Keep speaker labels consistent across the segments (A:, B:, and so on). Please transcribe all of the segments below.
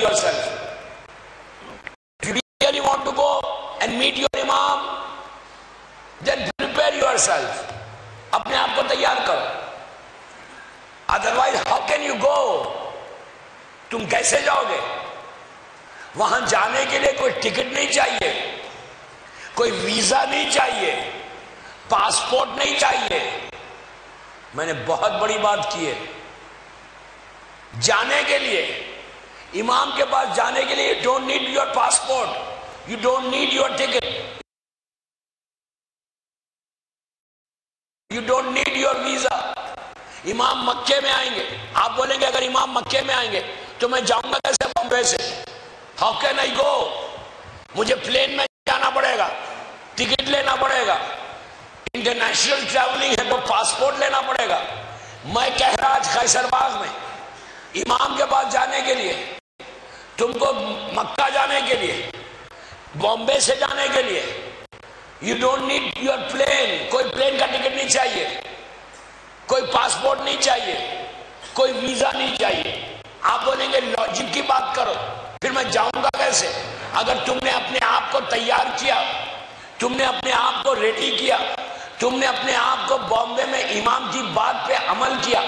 A: yourself. If you really want to go and meet your imam, then prepare yourself. اپنے آپ کو تیار کرو. Otherwise, how can you go? تم کیسے جاؤ گے؟ وہاں جانے کے لیے کوئی ٹکٹ نہیں چاہیے, کوئی ویزا نہیں چاہیے, پاسپورٹ نہیں چاہیے. میں نے بہت بڑی بات کی ہے. جانے کے لیے, امام کے پاس جانے کے لیے, you don't need your passport, you don't need your ticket, you don't need your visa. امام مکے میں آئیں گے. آپ بولیں گے اگر امام مکے میں آئیں گے تو میں جاؤں گا کیسے بمبے سے؟ How can I go? مجھے پلین میں جانا پڑے گا, ٹکٹ لینا پڑے گا, انٹرنیشنل ٹریولنگ ہے تو پاسپورٹ لینا پڑے گا. میں کہہ رہا آج قیصر باغ میں امام کے پاس جانے کے لیے, تم کو مکہ جانے کے لیے, بامبے سے جانے کے لیے, you don't need your plane. کوئی پلین کا ٹکٹ نہیں چاہیے, کوئی پاسپورٹ نہیں چاہیے, کوئی ویزا نہیں چاہیے. آپ بولیں گے لاجک کی بات کرو, پھر میں جاؤں گا کیسے؟ اگر تم نے اپنے آپ کو تیار کیا, تم نے اپنے آپ کو ریڈی کیا, تم نے اپنے آپ کو بامبے میں امام کی بات پہ عمل کیا,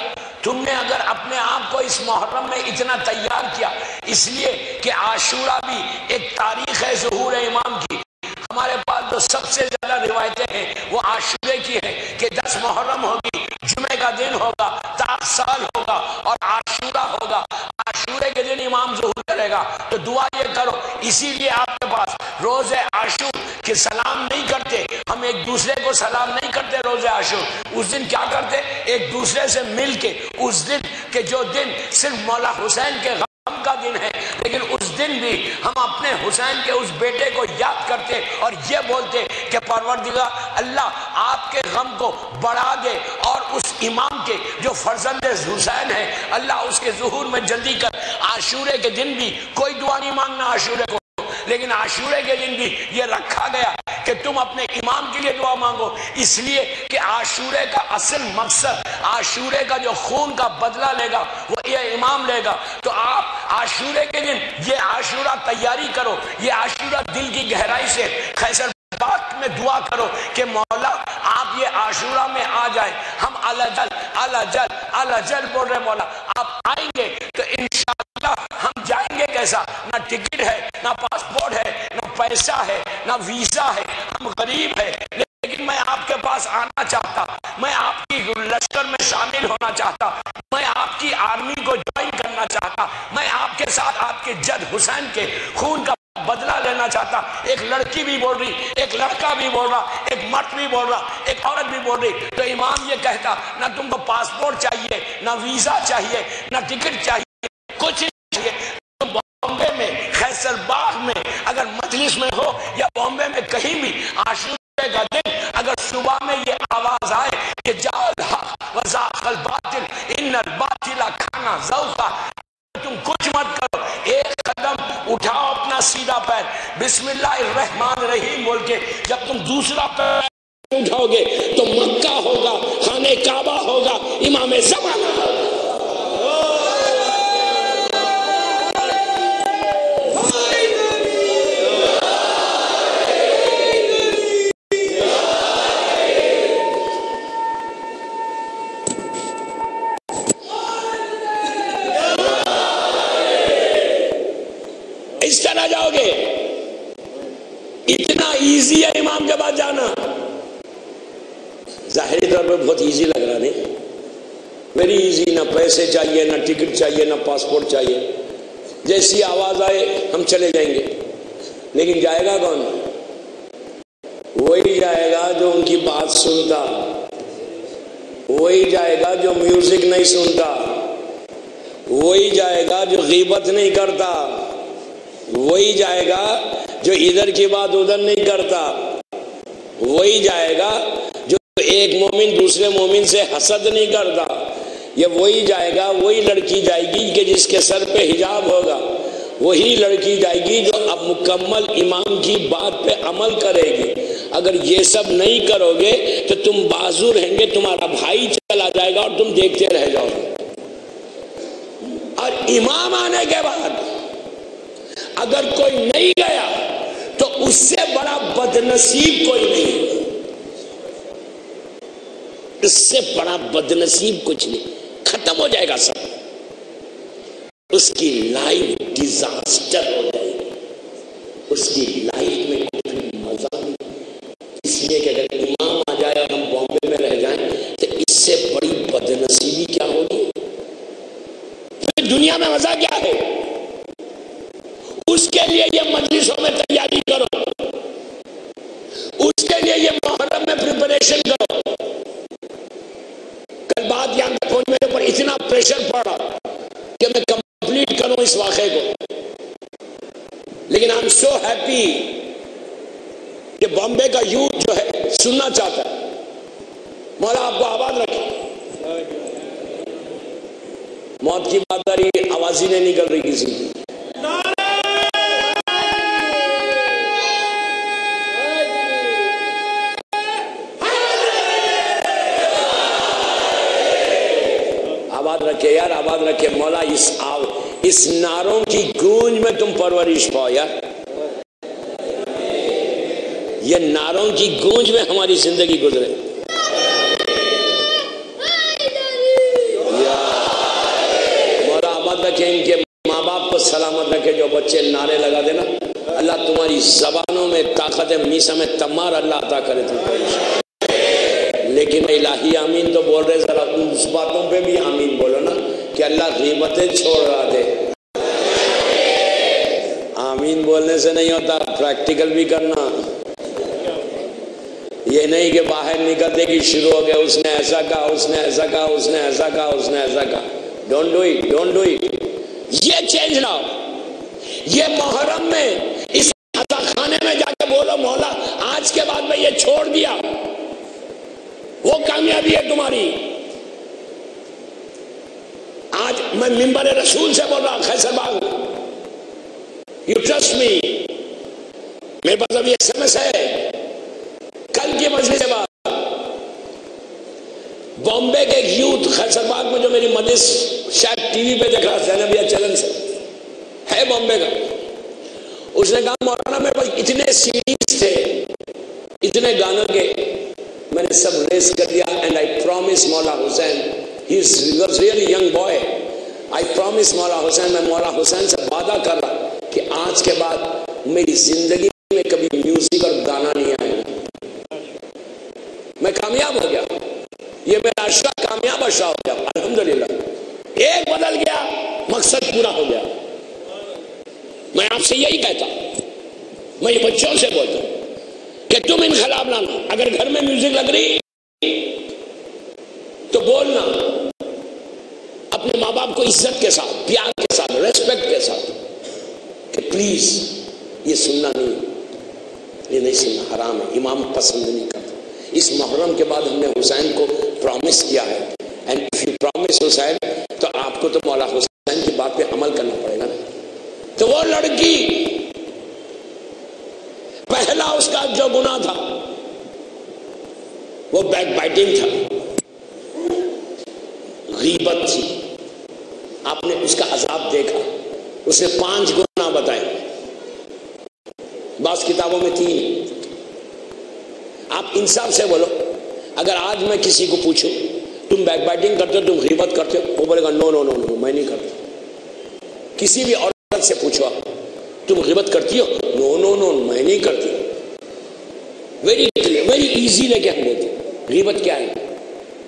A: تم نے اگر اپنے آپ کو اس محرم میں اتنا تیار کیا, اس لیے کہ عاشورہ بھی ایک تاریخ ہے ظہور امام کی. ہمارے پاس جو سب سے زیادہ روایتیں ہیں وہ عاشورے کی ہیں کہ 10 محرم ہوگی, جمعے کا دن ہوگا, تاج سال ہوگا اور عاشورہ ہوگا. عاشورے کے دن امام ظہور کرے گا. تو دعا یہ کرو, اسی لیے آپ کے پاس روز عاشور کہ سلام نہیں کرتے, ہم ایک دوسرے کو سلام نہیں کرتے روز عاشور. اس دن کیا کرتے؟ ایک دوسرے سے مل کے, اس دن کہ جو دن صرف مولا حسین کے غم کا دن ہے, لیکن اس دن بھی ہم اپنے حسین کے اس بیٹے کو یاد کرتے اور یہ بولتے کہ پروردگار اللہ آپ کے غم کو بڑھا دے, اور اس امام کے جو فرزند حسین ہے اللہ اس کے ظہور میں جلدی کر. عاشورے کے دن بھی کوئی دعا نہیں مانگنا عاشورے کو, لیکن عاشورے کے دن بھی یہ رکھا گیا کہ تم اپنے امام کے لیے دعا مانگو. اس لیے کہ عاشورے کا اصل مقصد, عاشورے کا جو خون کا بدلہ لے گا وہ یہ امام لے گا. تو آپ عاشورے کے دن یہ عاشورہ تیاری کرو, یہ عاشورہ دل کی گہرائی سے قیصر باغ میں دعا کرو کہ مولا آپ یہ عاشورہ میں آ جائیں. ہم الجل بول رہے مولا آپ آئیں گے تو انشاءاللہ ہم جائیں گے کیسا؟ نہ ٹکٹ ہے, نہ پاسپورٹ ہے, نہ پیسہ ہے, نہ ویزا ہے, ہم غریب ہے, لیکن میں آپ کے پاس آنا چاہتا, میں آپ کی لشکر میں شامل ہونا چاہتا, میں آپ کی آرمی کو جوائن کرنا چاہتا, میں آپ کے ساتھ آپ کے جد حسین کے خون کا بدلہ لینا چاہتا. ایک لڑکی بھی بول رہی, ایک لڑکا بھی بول رہا, ایک مرد بھی بول رہا, ایک عورت بھی بول رہی. تو امام یہ کہتا نہ تم کو پاسپورٹ چاہیے, نہ ویزا چاہیے, نہ ٹکٹ چاہیے, کچھ نہیں چاہیے. تم بامبے میں قیصر باغ میں اگر مجلس میں ہو یا بامبے میں کہیں بھی, عاشورے کا دن اگر صبح میں یہ آواز آئے کہ جاء الحق وزاق الباطل ان الباطل کان زہوقا, تم کچھ مت کرو, ایک قدم اٹھاؤ اپنا سیدھا پیر, بسم اللہ الرحمن الرحیم بول کے. جب تم دوسرا پیر اٹھاؤ گے تو مکہ ہوگا, خانہ کعبہ ہوگا, امام زمانہ ہوگا. اس طرح جاؤ گے. اتنا ایزی ہے امام کے پاس جانا. ظاہری طور پر بہت ایزی لگ رہا نہیں, ویری ایزی. نہ پیسے چاہیے, نہ ٹکٹ چاہیے, نہ پاسپورٹ چاہیے, جیسی آواز آئے ہم چلے جائیں گے. لیکن جائے گا کون؟ وہی جائے گا جو ان کی بات سنتا, وہی جائے گا جو میوزک نہیں سنتا, وہی جائے گا جو غیبت نہیں کرتا, وہی جائے گا جو ادھر کی بات ادھر نہیں کرتا, وہی جائے گا جو ایک مومن دوسرے مومن سے حسد نہیں کرتا. یہ وہی جائے گا, وہی لڑکی جائے گی کہ جس کے سر پہ حجاب ہوگا, وہی لڑکی جائے گی جو اب مکمل امام کی بات پہ عمل کرے گی. اگر یہ سب نہیں کرو گے تو تم بازو رہیں گے, تمہارا بھائی چلا جائے گا اور تم دیکھتے رہ جاؤ گے. اور امام آنے کے بعد نہیں گیا تو اس سے بڑا بدنصیب کوئی نہیں، اس سے بڑا بدنصیب کچھ نہیں، ختم ہو جائے گا سب، اس کی لائف ڈیزاسٹر ہو جائے گی، اس کی لائف میں کوئی مزہ نہیں، اس لیے کہ اگر امام آ جائے اور ہم بامبے میں رہ جائیں تو اس سے بڑی بدنصیبی کیا ہوگی؟ پھر دنیا میں مزہ کیا ہے؟ اس کے لیے یہ مجلسوں میں تیاری کرو، اس کے لیے یہ محرم میں پریپریشن کرو۔ کل بات یہاں تک پہنچ، میرے پر اتنا پریشر پڑا کہ میں کمپلیٹ کروں اس واقعے کو، لیکن I'm so happy کہ بامبے کا یوتھ جو ہے سننا چاہتا ہے۔ مولا آپ کو آباد رکھے۔ موت کی بات آ رہی، آواز ہی نہیں نکل رہی کسی کی۔ آباد رکھے یار، آباد رکھے مولا، اس نعروں کی گونج میں تم پرورش پاؤ یار، یہ نعروں کی گونج میں ہماری زندگی گزرے۔ مولا آباد رکھے، ان کے ماں باپ کو سلامت رکھے جو بچے نعرے لگا دینا، اللہ تمہاری زبانوں میں طاقت میسا میں تمار اللہ عطا کرے تم کو۔ لیکن الہی آمین تو بول رہے، ذرا اس باتوں پہ بھی آمین بولو نا کہ اللہ غیبتیں چھوڑ رہا دے۔ آمین بولنے سے نہیں ہوتا، پریکٹیکل بھی کرنا، یہ نہیں کہ باہر نکلتے کہ شروع ہو گئے اس نے ایسا کہا، اس نے ایسا کہا، اس نے ایسا کہا، اس نے ایسا کہا۔ Don't do it, don't do it. یہ چینج لاؤ، یہ محرم میں اس عطا خانے میں جا کے بولو مولا آج کے بعد میں یہ چھوڑ دیا، وہ کامیابی ہے تمہاری۔ آج میں منبر رسول سے بول رہا خیسر باغ، یو ٹرسٹ می، میرے پاس ابھی SMS ہے، کل کی مجلس کے بعد بامبے کے ایک یوتھ خیسر باغ میں جو میری مجلس شاید ٹی وی پہ دیکھ رہا زینبیہ چلن سے ہے بامبے کا، اس نے کہا مولانا میرے پاس اتنے CDs تھے اتنے گانوں کے، میں نے سب ریس کر دیا، and I promise Maula Hussain, he was really young boy, I promise Maula Hussain, میں مولا حسین سے وعدہ کر رہا کہ آج کے بعد میری زندگی میں کبھی میوزک اور گانا نہیں آئے گا۔ میں کامیاب ہو گیا، یہ میرا عشرہ کامیاب عشرہ ہو گیا الحمدللہ، ایک بدل گیا مقصد پورا ہو گیا۔ میں آپ سے یہی کہتا، میں یہ بچوں سے بولتا ہوں کہ تم انقلاب لانا، اگر گھر میں میوزک لگ رہی تو بولنا، اپنے ماں باپ کو عزت کے ساتھ، پیار کے ساتھ، ریسپیکٹ کے ساتھ کہ پلیز یہ سننا نہیں، یہ نہیں سننا، حرام ہے، امام پسند نہیں کرتا۔ اس محرم کے بعد ہم نے حسین کو پرومس کیا ہے، اینڈ اف یو پرومس حسین تو آپ کو تو مولا حسین کی بات پہ عمل کرنا پڑے گا۔ تو وہ لڑکی پہلا اس کا جو گناہ تھا وہ بیک بائٹنگ تھا، غیبت تھی۔ آپ نے اس کا عذاب دیکھا، اس نے 5 گناہ بتائے، بعض کتابوں میں 3۔ آپ انصاف سے بولو، اگر آج میں کسی کو پوچھوں تم بیک بائٹنگ کرتے ہو، تم غیبت کرتے ہو، وہ بولے گا نو نو نو نو میں نہیں کرتا۔ کسی بھی عورت سے پوچھو تم غیبت کرتی ہو، نو نو نو میں نہیں کرتی۔ ویری کلیئر، ویری ایزی لے کے ہم بولتے ہیں غیبت کیا ہے،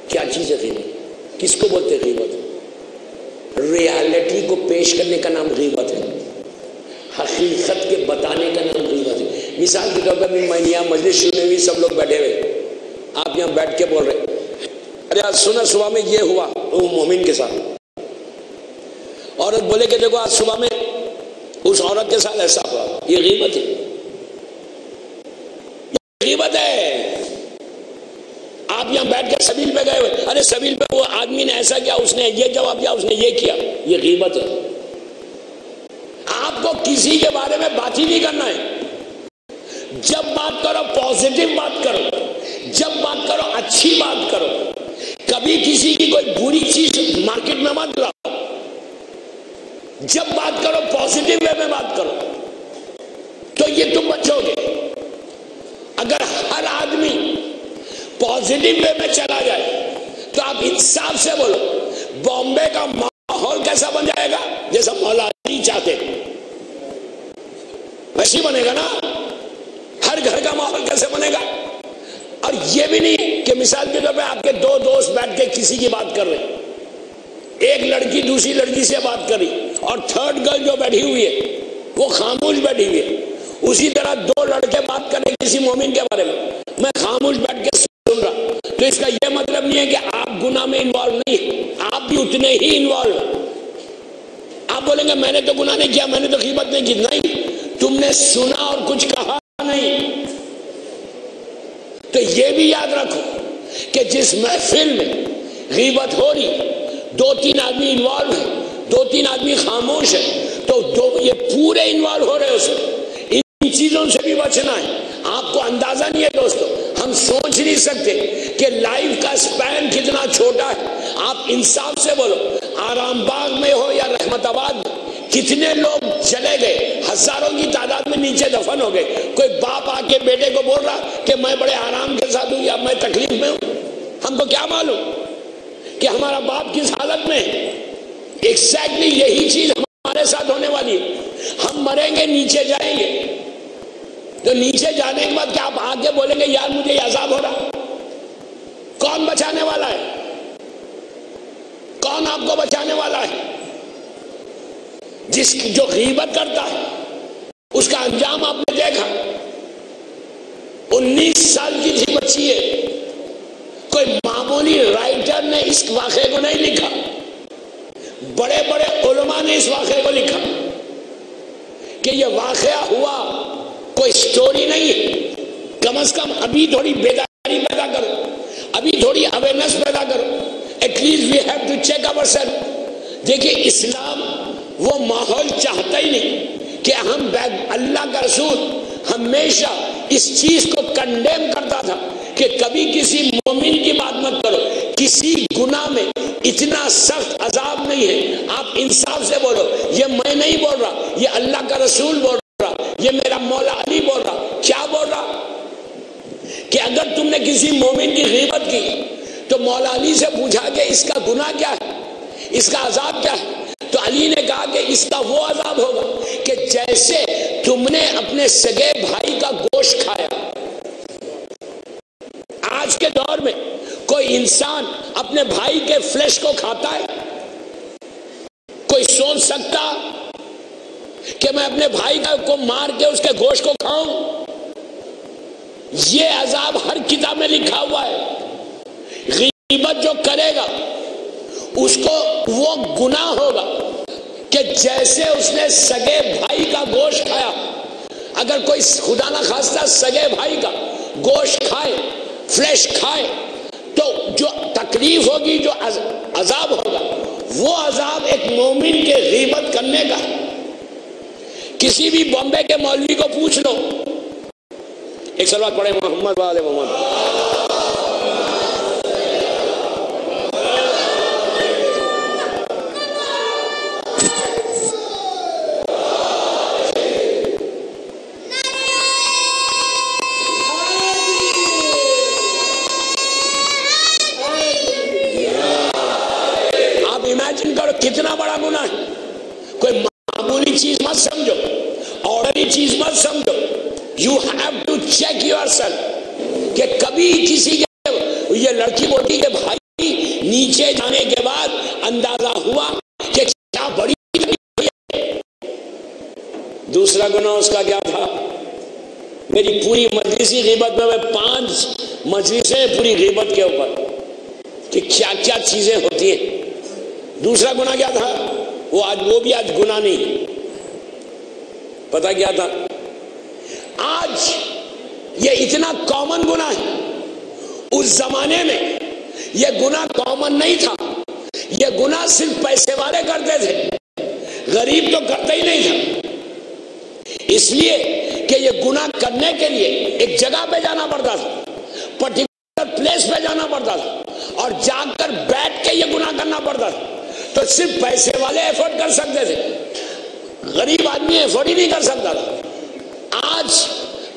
A: کیا چیز ہے غیبت، کس کو بولتے ہیں غیبت؟ ریالٹی کو پیش کرنے کا نام غیبت ہے، حقیقت کے بتانے کا نام غیبت ہے۔ مثال کے طور پر میں یہاں مجلس شروع ہوئی، سب لوگ بیٹھے ہوئے، آپ یہاں بیٹھ کے بول رہے ارے آج سنا صبح میں یہ ہوا، وہ مومن کے ساتھ، عورت بولے کہ دیکھو آج صبح میں اس عورت کے ساتھ ایسا ہوا، یہ غیبت ہے، یہ غیبت ہے۔ آپ یہاں بیٹھ کے سبیل پہ گئے ہوئے، ارے سبیل پہ وہ آدمی نے ایسا کیا، اس نے یہ جواب دیا، اس نے یہ کیا، یہ غیبت ہے۔ آپ کو کسی کے بارے میں بات ہی نہیں کرنا ہے، جب بات کرو پازیٹیو بات کرو، جب بات کرو اچھی بات کرو، کبھی کسی کی کوئی بری چیز مارکیٹ میں مت لاؤ، جب بات کرو پازیٹیو وے میں بات کرو۔ پازیٹیو وے میں چلا جائے تو آپ انصاف سے بولو، بامبے کا ماحول کیسا بن جائے گا؟ جیسا مولا علی چاہتے ویسے بنے گا نا۔ ہر گھر کا ماحول کیسے بنے گا؟ اور یہ بھی نہیں کہ مثال کے طور پہ آپ کے دو دوست بیٹھ کے کسی کی بات کر رہے ہیں، ایک لڑکی دوسری لڑکی سے بات کر رہی اور تھرڈ گرل جو بیٹھی ہوئی ہے وہ خاموش بیٹھی ہوئی ہے، اسی طرح دو لڑکے بات کر رہے کسی مومن کے بارے میں خاموش بیٹھ کے سن رہا، تو اس کا یہ مطلب نہیں ہے کہ آپ گناہ میں انوالو نہیں، آپ بھی اتنے ہی انوالو۔ آپ بولیں گے میں نے تو گناہ نہیں کیا، میں نے تو غیبت نہیں کی، نہیں، تم نے سنا اور کچھ کہا نہیں۔ تو یہ بھی یاد رکھو کہ جس محفل میں غیبت ہو رہی، دو تین آدمی انوالو ہیں، دو تین آدمی خاموش ہیں، تو یہ پورے انوالو ہو رہے اس میں، ان چیزوں سے بھی بچنا ہے۔ آپ کو اندازہ نہیں ہے دوستو، ہم سوچ نہیں سکتے کہ لائف کا سپین کتنا چھوٹا ہے۔ آپ انصاف سے بولو، آرام باغ میں ہو یا رحمت آباد میں، کتنے لوگ چلے گئے، ہزاروں کی تعداد میں نیچے دفن ہو گئے۔ کوئی باپ آ کے بیٹے کو بول رہا کہ میں بڑے آرام کے ساتھ ہوں یا میں تکلیف میں ہوں، ہم کو کیا معلوم کہ ہمارا باپ کس حالت میں ہے۔ ایگزیکٹلی یہی چیز ہمارے ساتھ ہونے والی ہے، ہم مریں گے، نیچے جائیں گے، تو نیچے جانے کے بعد کیا آپ آگے بولیں گے یار مجھے یہ عذاب ہو رہا؟ کون بچانے والا ہے؟ کون آپ کو بچانے والا ہے؟ جو غیبت کرتا ہے اس کا انجام آپ نے دیکھا۔ 19 سال کی تھی بچی ہے، کوئی معمولی رائٹر نے اس واقعے کو نہیں لکھا، بڑے بڑے علماء نے اس واقعے کو لکھا کہ یہ واقعہ ہوا، کوئی سٹوری نہیں ہے۔ کم از کم ابھی تھوڑی بیداری پیدا کرو، ابھی تھوڑی اویئرنس پیدا کرو۔ At least we have to check our self. دیکھیے اسلام وہ ماحول چاہتا ہی نہیں کہ ہم اللہ کا رسول ہمیشہ اس چیز کو کنڈیم کرتا تھا کہ کبھی کسی مومن کی بات مت کرو، کسی گناہ میں اتنا سخت عذاب نہیں ہے۔ آپ انصاف سے بولو، یہ میں نہیں بول رہا، یہ اللہ کا رسول بول رہا، یہ میرا مولا علی بول رہا۔ کیا بول رہا؟ کہ اگر تم نے کسی مومن کی غیبت کی تو مولا علی سے پوچھا کہ اس کا گناہ کیا ہے، اس کا عذاب کیا ہے؟ تو علی نے کہا کہ اس کا وہ عذاب ہوگا کہ جیسے تم نے اپنے سگے بھائی کا گوشت کھایا۔ آج کے دور میں کوئی انسان اپنے بھائی کے فلیش کو کھاتا ہے؟ کوئی سوچ سکتا کہ میں اپنے بھائی کو مار کے اس کے گوشت کو کھاؤں؟ یہ عذاب ہر کتاب میں لکھا ہوا ہے۔ غیبت جو کرے گا اس کو وہ گناہ ہوگا کہ جیسے اس نے سگے بھائی کا گوشت کھایا۔ اگر کوئی خدا نہ خواستہ سگے بھائی کا گوشت کھائے، فلیش کھائے، تو جو تکلیف ہوگی، جو عذاب ہوگا، وہ عذاب ایک مومن کے غیبت کرنے کا ہے۔ کسی بھی بامبے کے مولوی کو پوچھ لو، ایک صلوات پڑھے محمد والے محمد۔ کتنا بڑا گناہ ہے، کوئی معمولی چیز مت سمجھو، آرڈنری چیز مت سمجھو۔ You have to check your self کہ کبھی کسی کے یہ لڑکی بولتی کہ بھائی نیچے جانے کے بعد اندازہ ہوا کہ کیا بڑی ہوئی ہے۔ دوسرا گناہ اس کا کیا تھا؟ میری پوری مجلسی غیبت میں 5 مجلسیں پوری غیبت کے اوپر کہ کیا کیا چیزیں ہوتی ہیں۔ دوسرا گناہ کیا تھا؟ وہ بھی آج گناہ نہیں، پتہ کیا تھا؟ آج یہ اتنا کامن گناہ ہے، اس زمانے میں یہ گناہ کامن نہیں تھا، یہ گناہ صرف پیسے والے کرتے تھے، غریب تو کرتے ہی نہیں تھا۔ اس لیے کہ یہ گناہ کرنے کے لیے ایک جگہ پہ جانا پڑتا تھا، پرٹیکولر پلیس پہ جانا پڑتا تھا، اور جا کر بیٹھ کے یہ گناہ کرنا پڑتا تھا۔ تو صرف پیسے والے ایفورٹ کر سکتے تھے، غریب آدمی ایفورٹ ہی نہیں کر سکتا تھا۔ آج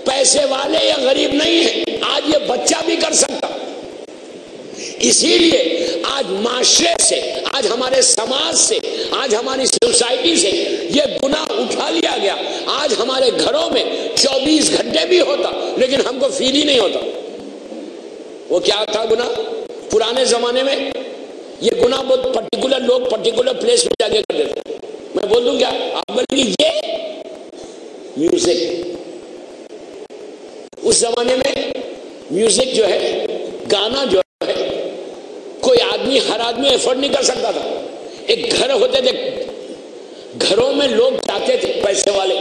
A: پیسے والے یا غریب نہیں ہیں، آج یہ بچہ بھی کر سکتا، اسی لیے آج معاشرے سے، آج ہمارے سماج سے، آج ہماری سوسائٹی سے یہ گناہ اٹھا لیا گیا. آج ہمارے گھروں میں 24 گھنٹے بھی ہوتا لیکن ہم کو فیل ہی نہیں ہوتا. وہ کیا تھا گناہ؟ پرانے زمانے میں یہ گناہ بہت پرٹیکولر لوگ پرٹیکولر پلیس میں جا کے کرتے تھے. میں بول دوں کیا آپ بولیں گے یہ میوزک. اس زمانے میں میوزک جو ہے، گانا جو ہے، کوئی آدمی، ہر آدمی ایفرٹ نہیں کر سکتا تھا. ایک گھر ہوتے تھے، گھروں میں لوگ جاتے تھے پیسے والے،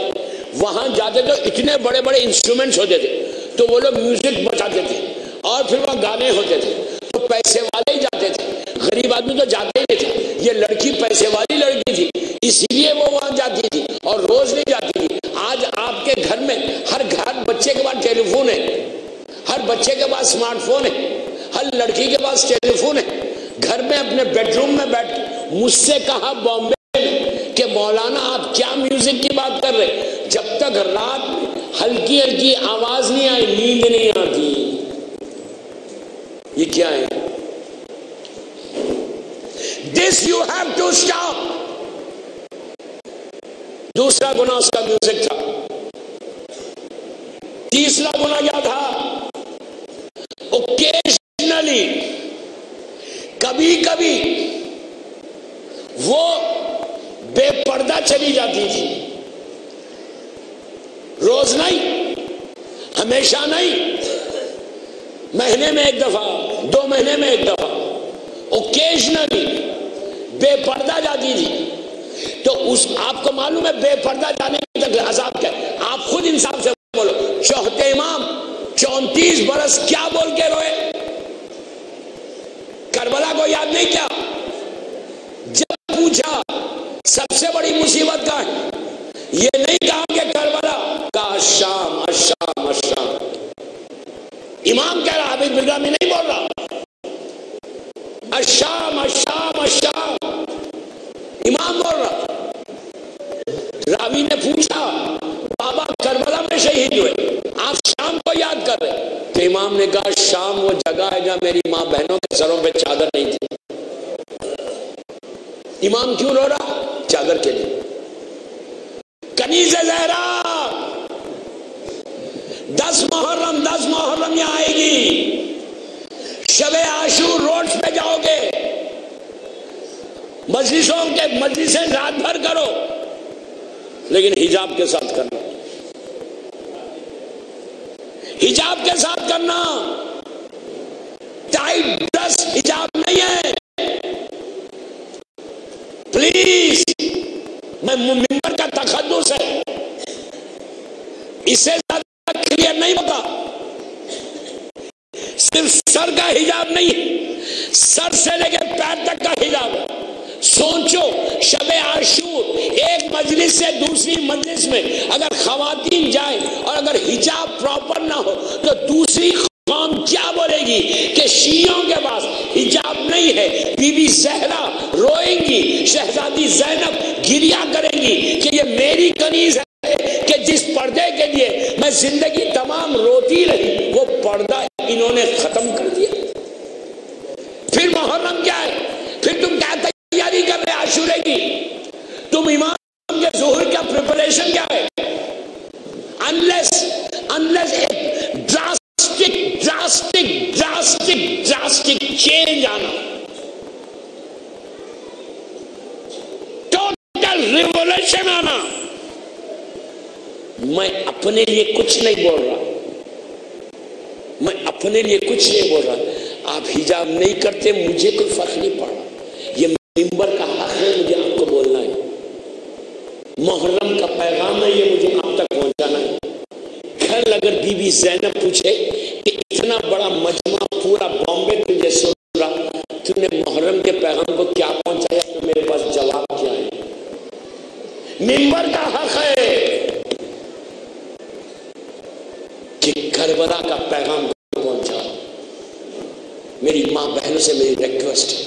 A: وہاں جاتے تو اتنے بڑے بڑے انسٹرومنٹس ہوتے تھے تو وہ لوگ میوزک بجاتے تھے اور پھر وہاں گانے ہوتے تھے. تو پیسے والے ہی جاتے تھے، غریب آدمی تو جاتے ہی نہیں تھے. یہ لڑکی پیسے والی لڑکی تھی اسی لیے وہ وہاں جاتی تھی اور روز نہیں جاتی تھی. آج آپ کے گھر میں ہر بچے کے پاس ٹیلی فون ہے، ہر بچے کے پاس اسمارٹ فون ہے، ہر لڑکی کے پاس ٹیلی فون ہے. گھر میں اپنے بیڈ روم میں بیٹھ کے مجھ سے کہا بامبے میں کہ مولانا آپ کیا میوزک کی بات کر رہے؟ جب تک رات میں ہلکی ہلکی آواز نہیں آئی نیند نہیں آتی. یہ کیا ہے؟ This you have to stop. دوسرا گناہ اس کا میوزک تھا. تیسرا گناہ کیا تھا؟ اوکیشنلی، کبھی کبھی وہ بے پردہ چلی جاتی تھی. روز نہیں، ہمیشہ نہیں، مہینے میں ایک دفعہ، 2 مہینے میں ایک دفعہ، اوکیشنلی بے پردہ جاتی تھی. تو اس آپ کو معلوم ہے بے پردہ جانے تک عذاب کیا ہے؟ آپ خود انصاف سے بولو. چوتھے امام 34 برس کیا بول کے روئے؟ کربلا کو یاد نہیں کیا؟ جب پوچھا سب سے بڑی مصیبت کا ہے، یہ نہیں کہا کہ کربلا، کہا الشام الشام الشام. امام کہہ رہا، حبیب بلرامی نہیں بول رہا. الشام الشام الشام امام بول رہا. راوی نے پوچھا بابا کربلا میں شہید ہوئے، آپ شام کو یاد کر رہے؟ تو امام نے کہا شام وہ جگہ ہے جہاں میری ماں بہنوں کے سروں پہ چادر نہیں تھی. امام کیوں رو رہا؟ چادر کے لیے. کنیز زہرا 10 محرم یہاں آئے گی. شب عاشور روڈ پہ جاؤ گے، مجلسیں رات بھر کرو لیکن حجاب کے ساتھ کرنا، حجاب کے ساتھ کرنا. ٹائٹ ڈریس حجاب نہیں ہے. پلیز، میں ممبر کا تقدس ہے، اس سے زیادہ کلیئر نہیں ہوتا. صرف سر کا حجاب نہیں، سر سے لے کے پیر تک کا حجاب. سوچو شب عاشور ایک مجلس سے دوسری مجلس میں اگر خواتین جائیں اور اگر حجاب پراپر نہ ہو تو دوسری قوم کیا بولے گی کہ شیعوں کے پاس حجاب نہیں ہے. بی بی زہرا روئیں گی، شہزادی زینب گریہ کریں گی کہ یہ میری کنیز ہے کہ جس پردے کے لیے میں زندگی تمام روتی رہی وہ پردہ انہوں نے ختم کر دیا. پھر محرم کیا ہے؟ پھر تم کیا تیاری کر رہے عاشورے کی؟ تم امام کے ظہور کا پریپریشن کیا ہے؟ unless ایک drastic چینج آنا، ٹوٹل ریولیوشن آنا. میں اپنے لیے کچھ نہیں بول رہا، میں اپنے لیے کچھ نہیں بول رہا. آپ حجاب نہیں کرتے مجھے کوئی فرق نہیں پڑ رہا. یہ ممبر کا حق ہے، مجھے آپ کو بولنا ہے. محرم کا پیغام ہے، یہ مجھے آپ تک پہنچانا ہے. کل اگر بی بی زینب پوچھے کہ اتنا بڑا مجمع پورا بامبے تجھے سن رہا، تم نے محرم کے پیغام کو کیا پہنچایا، تو میرے پاس جواب کیا ہے؟ ممبر کا حق ہے کہ کربلا کا پیغام پہنچا. میری ماں بہنوں سے میری ریکویسٹ ہے،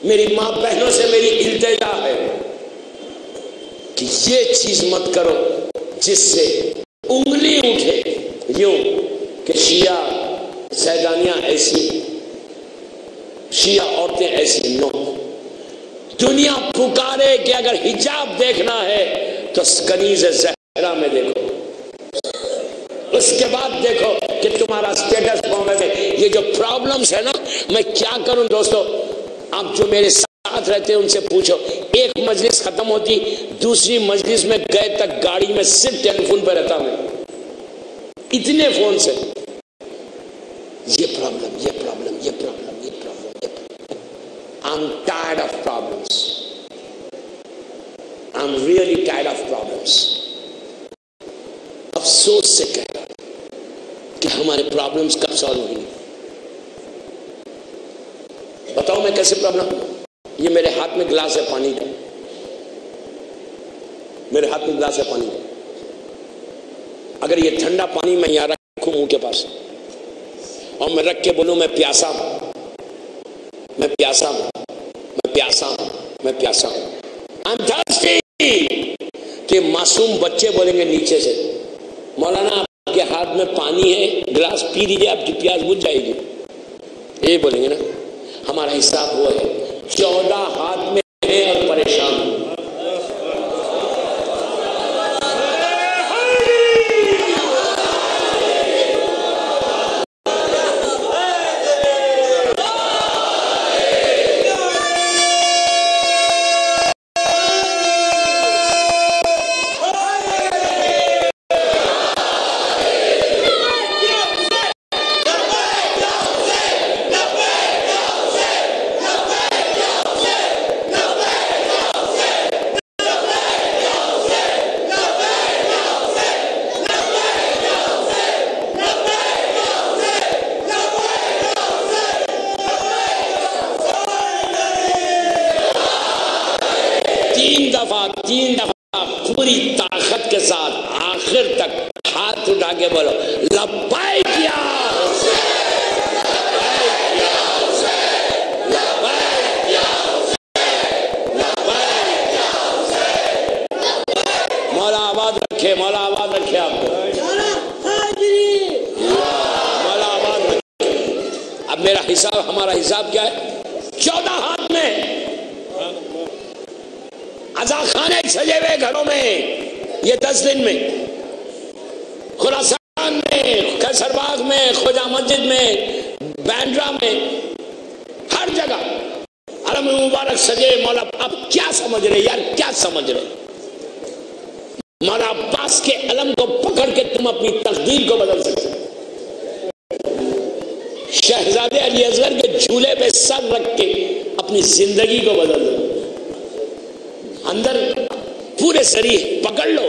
A: میری ماں بہنوں سے میری التجا ہے کہ یہ چیز مت کرو جس سے انگلی اٹھے یوں کہ شیعہ زیدانیاں ایسی. شیعہ عورتیں ایسی نو. دنیا پکارے کہ اگر حجاب دیکھنا ہے تو کنیز زہرا میں دیکھو، اس کے بعد دیکھو کہ تمہارا سٹیٹس بامبے میں. یہ جو پرابلمز ہے نا، میں کیا کروں دوستو، آپ جو میرے ساتھ رہتے ہیں ان سے پوچھو. ایک مجلس ختم ہوتی، دوسری مجلس میں گئے تک گاڑی میں صرف ٹیلی فون پہ رہتا میں، اتنے فون سے. یہ پرابلم، یہ پرابلم، یہ پرابلم، یہ پرابلم، یہ problem. I'm tired of problems. I'm really tired of problems. افسوس سے کہہ رہا کہ ہمارے پرابلمز کب سالو ہوئی. بتاؤ میں کیسے پرابلم. یہ میرے ہاتھ میں گلاس ہے پانی کا، میرے ہاتھ میں گلاس ہے پانی کا. اگر یہ ٹھنڈا پانی میں یہاں رکھوں منہ کے پاس اور میں رکھ کے بولوں میں پیاسا ہوں، میں پیاسا ہوں، میں پیاسا ہوں، میں پیاسا ہوں، I'm thirsty، کہ معصوم بچے بولیں گے نیچے سے مولانا آپ کے ہاتھ میں پانی ہے، گلاس پی لیجیے آپ کی پیاس بجھ جائے گی. یہ بولیں گے نا. ہمارا حساب وہ ہے 14 ہاتھ میں ہے اور پریشان ہوں. تین دفعہ پوری طاقت کے ساتھ آخر تک ہاتھ اٹھا کے بولو لبیک یا حسین، لبیک یا حسین، لبیک یا حسین، لبیک یا حسین. مولا آباد رکھے، مولا آباد رکھے آپ کو، مولا آباد رکھے. اب میرا حساب، ہمارا حساب کیا ہے؟ 14 ہاتھ میں عزا خانے سجے ہوئے گھروں میں یہ 10 دن میں، خراسان میں، قیصر باغ میں، خواجہ مسجد میں، بینڈرا میں، ہر جگہ حرم مبارک سجے. مولا اب کیا سمجھ رہے یار، کیا سمجھ رہے؟ مولا عباس کے علم کو پکڑ کے تم اپنی تقدیر کو بدل سکتے. شہزادے علی اصغر کے جھولے پہ سر رکھ کے اپنی زندگی کو بدل دو. اندر پورے شریح پکڑ لو،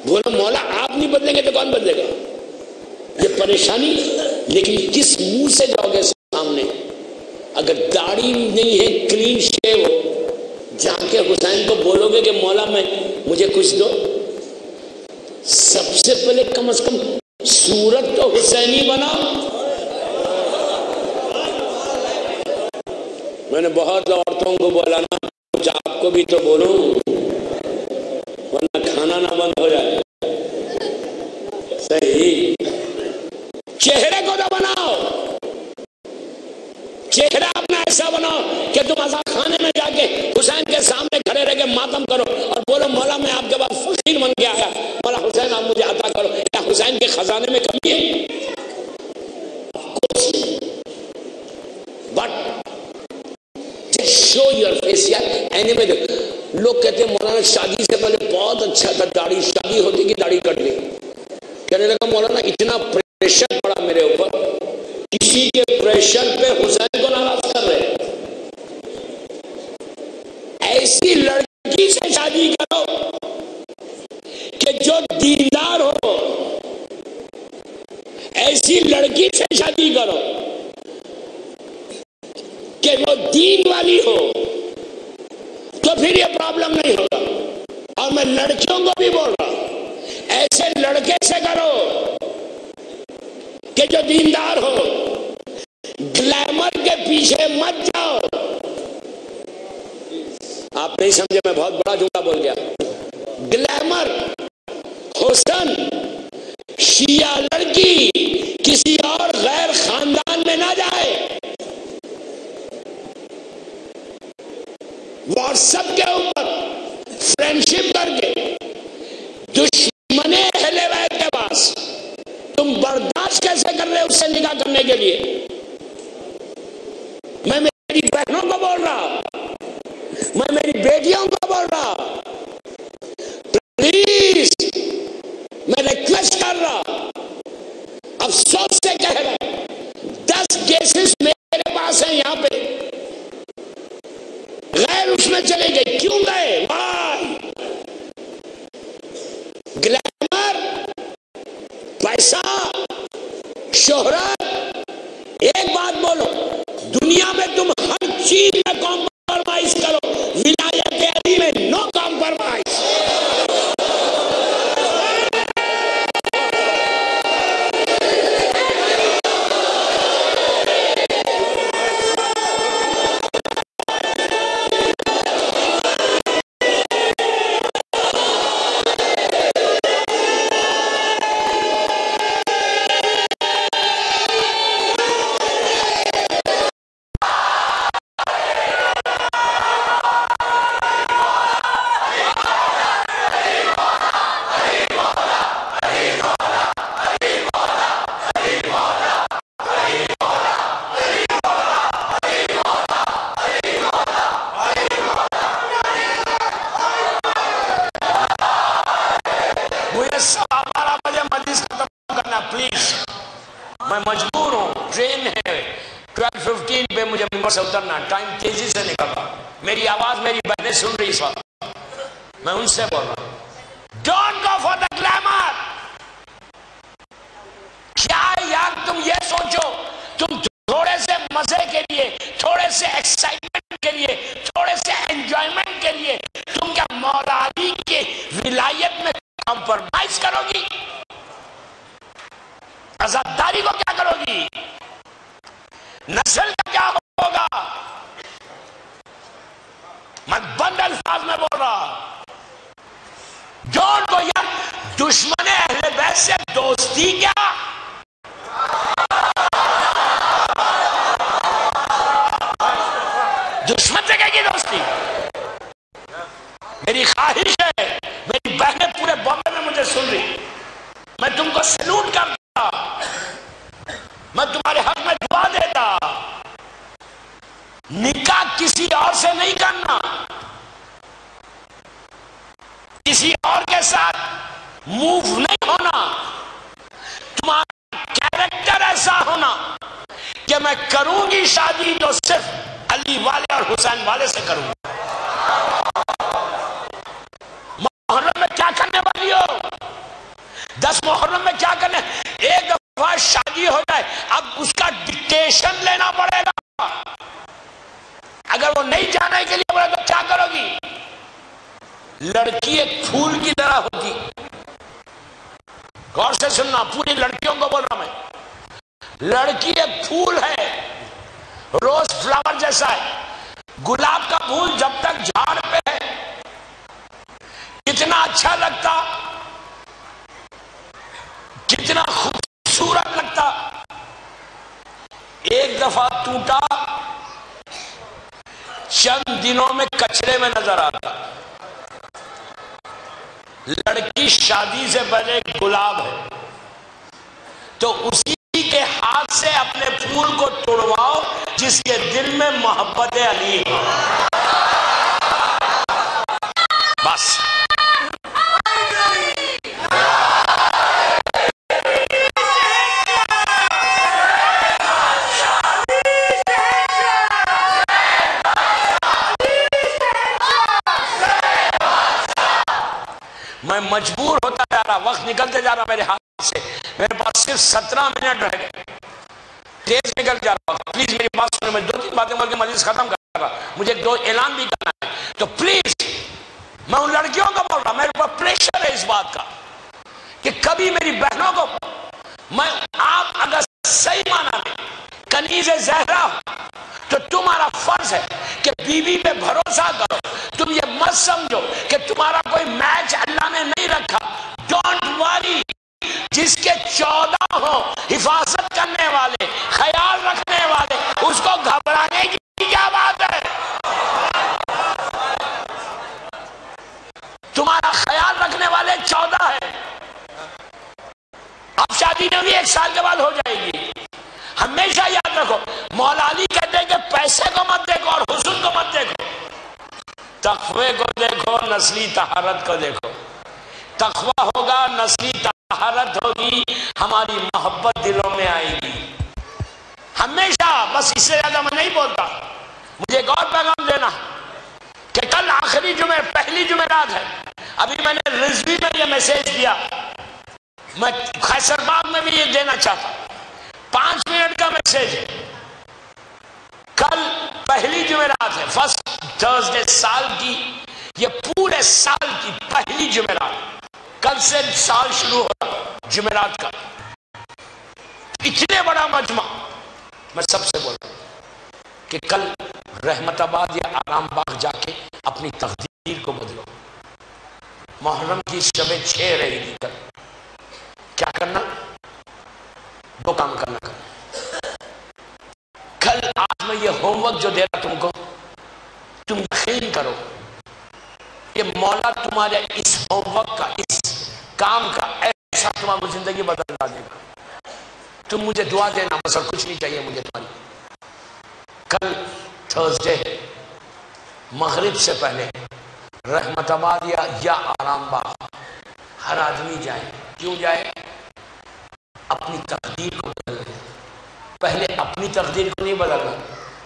A: بولو مولا آپ نہیں بدلیں گے تو کون بدلے گا؟ یہ پریشانی. لیکن کس منہ سے جاؤ گے سامنے؟ اگر داڑھی نہیں ہے، کلین شیو ہو، جا کے حسین کو بولو گے کہ مولا میں مجھے کچھ دو. سب سے پہلے کم از کم صورت تو حسینی بناؤ. میں نے بہت عورتوں کو بولا نا، کچھ آپ کو بھی تو بولوں ورنہ کھانا نہ بند ہو جائے. صحیح. چہرے کو تو بناؤ، چہرہ اپنا ایسا بناؤ کہ تم عزا خانے میں جا کے حسین کے سامنے کھڑے رہ کے ماتم کرو اور بولو مولا میں آپ کے بعد فقیر بن کے آیا، مولا حسین آپ مجھے عطا کرو. کیا حسین کے خزانے میں کمی ہے؟ بٹ شو یور فیس یار. اینیوے لوگ کہتے ہیں مولانا شادی سے پہلے بہت اچھا تھا، داڑھی، شادی ہوتی کہ داڑھی کٹ لی. کہنے لگا مولانا اتنا پریشر پڑا میرے اوپر، کسی کے پریشر پہ حسین کو ناراض کر رہے. ایسی لڑکی سے شادی کرو کہ جو دیندار ہو، ایسی لڑکی سے شادی کرو کہ وہ دین والی ہو، تو پھر یہ پرابلم نہیں ہوگا. اور میں لڑکیوں کو بھی بول رہا ہوں ایسے لڑکے سے کرو کہ جو دیندار ہو. گلیمر کے پیچھے مت جاؤ. آپ نہیں سمجھے، میں بہت بڑا جملہ بول گیا. گلیمر، حسن، شیعہ لڑکی کسی اور غیر خاندان میں نہ جائے. کرنے کے لیے. میں میری بہنوں کو بول رہا, میں میری بیٹیوں کو بول رہا, پلیز میں ریکویسٹ کر رہا, افسوس سے کہہ رہا, 10 کیسز میرے پاس ہیں یہاں پہ, غیر اس میں چلے گئے. کیوں گئے؟ وائی؟ گلیمر, پیسہ, شہرت. ایک بات بولو, دنیا میں تم ہر چیز میں کمپرومائز کرو, ولایت علی میں نو کمپرومائز. مجبور ہوں, ٹرین ہے 12:15 پہ, مجھے ممبر سے اترنا, ٹائم تیزی سے نکل رہا. میری آواز میری بہنیں سن رہی اس وقت, میں ان سے بول رہا ہوں, don't go for the glamour. کیا یار تم یہ سوچو, تم تھوڑے سے مزے کے لیے, تھوڑے سے ایکسائٹمنٹ کے لیے, تھوڑے سے انجوائمنٹ کے لیے تم کیا مولا علی کے ولایت میں کمپرومائز کرو گی؟ عزاداری کو کیا کرو گی؟ نسل کا کیا ہوگا؟ میں بند الفاظ میں بول رہا, ڈونٹ گو یار. دشمن اہل بیت سے دوستی کیا؟ دشمن سے کیا کی دوستی؟ میری خواہش ہے, میری بہنیں پورے بامبے میں مجھے سن رہی, میں تم کو سلوٹ کرتا, میں تمہارے حق میں دعا دیتا. نکاح کسی اور سے نہیں کرنا, کسی اور کے ساتھ موو نہیں ہونا. تمہارا کیریکٹر ایسا ہونا کہ میں کروں گی شادی تو صرف علی والے اور حسین والے سے کروں گا. محرم میں کیا کرنے والی ہو؟ 10 محرم میں کیا کرنے؟ ایک دفعہ شادی ہو جائے, اب اس کا ڈکٹیشن لینا پڑے گا. اگر وہ نہیں جانے کے لیے بولے تو کیا کرو گی؟ لڑکی ایک پھول کی طرح ہوتی. غور سے سننا, پوری لڑکیوں کو بول رہا میں, لڑکی ایک پھول ہے, روز فلاور جیسا ہے. گلاب کا پھول جب تک جھاڑ پہ ہے کتنا اچھا لگتا, کتنا خوبصورت لگتا. ایک دفعہ ٹوٹا, چند دنوں میں کچرے میں نظر آتا. لڑکی شادی سے پہلے گلاب ہے, تو اسی کے ہاتھ سے اپنے پھول کو توڑواؤ جس کے دل میں محبت علی ہو. بس میں مجبور ہوتا جا رہا, وقت نکلتے جا رہا میرے ہاتھ سے, میرے پاس صرف 17 منٹ رہ گئے, تیز نکل جا رہا. پلیز میری بات سنیں, میں 2-3 باتیں بول کے مجلس ختم کر رہا, مجھے 2 اعلان بھی کرنا ہے. تو پلیز میں ان لڑکیوں کو بول رہا, میرے اوپر پریشر ہے اس بات کا کہ کبھی میری بہنوں کو میں, آپ اگر صحیح معنی میں کنیز زہرا ہو تو تمہارا فرض ہے کہ بیوی پہ بھروسہ کرو. تم یہ مت سمجھو کہ تمہارا کوئی میچ اللہ نے نہیں رکھا. ڈونٹ وری, جس کے 14 ہو حفاظت کرنے والے, خیال رکھنے والے, اس کو گھبرانے کی کیا بات ہے؟ تمہارا خیال رکھنے والے 14 ہے. اب شادی میں بھی 1 سال کے بعد ہو جائے گی. ہمیشہ یاد رکھو، مولا علی کہتے ہیں کہ پیسے کو مت دیکھو اور حسن کو مت دیکھو، تقوی کو دیکھو، نسلی طہارت کو دیکھو. تقوی ہوگا، نسلی طہارت ہوگی، ہماری محبت دلوں میں آئے گی ہمیشہ. بس اس سے زیادہ میں نہیں بولتا. مجھے ایک اور پیغام دینا کہ کل آخری جمعہ، پہلی جمعرات ہے. ابھی میں نے رضوی میں یہ میسیج دیا، میں خیسر باغ میں بھی یہ دینا چاہتا. 5 منٹ کا میسیج ہے. کل پہلی جمعرات ہے، فرسٹ تھرسڈے سال کی، یہ پورے سال کی پہلی جمعرات. کل سے سال شروع ہو رہا جمعرات کا. اتنے بڑا مجمع، میں سب سے بول رہا ہوں کہ کل رحمت آباد یا آرام باغ جا کے اپنی تقدیر کو بدلو. محرم کی شب 6 رہے گی. کل کیا کرنا؟ 2 کام کرنا. کل آج میں یہ ہوم ورک جو دے رہا تم کو، تم یقین کرو کہ مولا تمہارے اس ہوم ورک کا، اس کام کا ایسا تمہاری زندگی بدل دے گا. تم مجھے دعا دینا بس، اور کچھ نہیں چاہیے مجھے تمہاری. کل تھرسڈے مغرب سے پہلے رحمت آباد یا آرام باغ ہر آدمی جائے. کیوں جائے؟ اپنی تقدیر کو بدلنے. پہلے اپنی تقدیر کو نہیں بدلنا،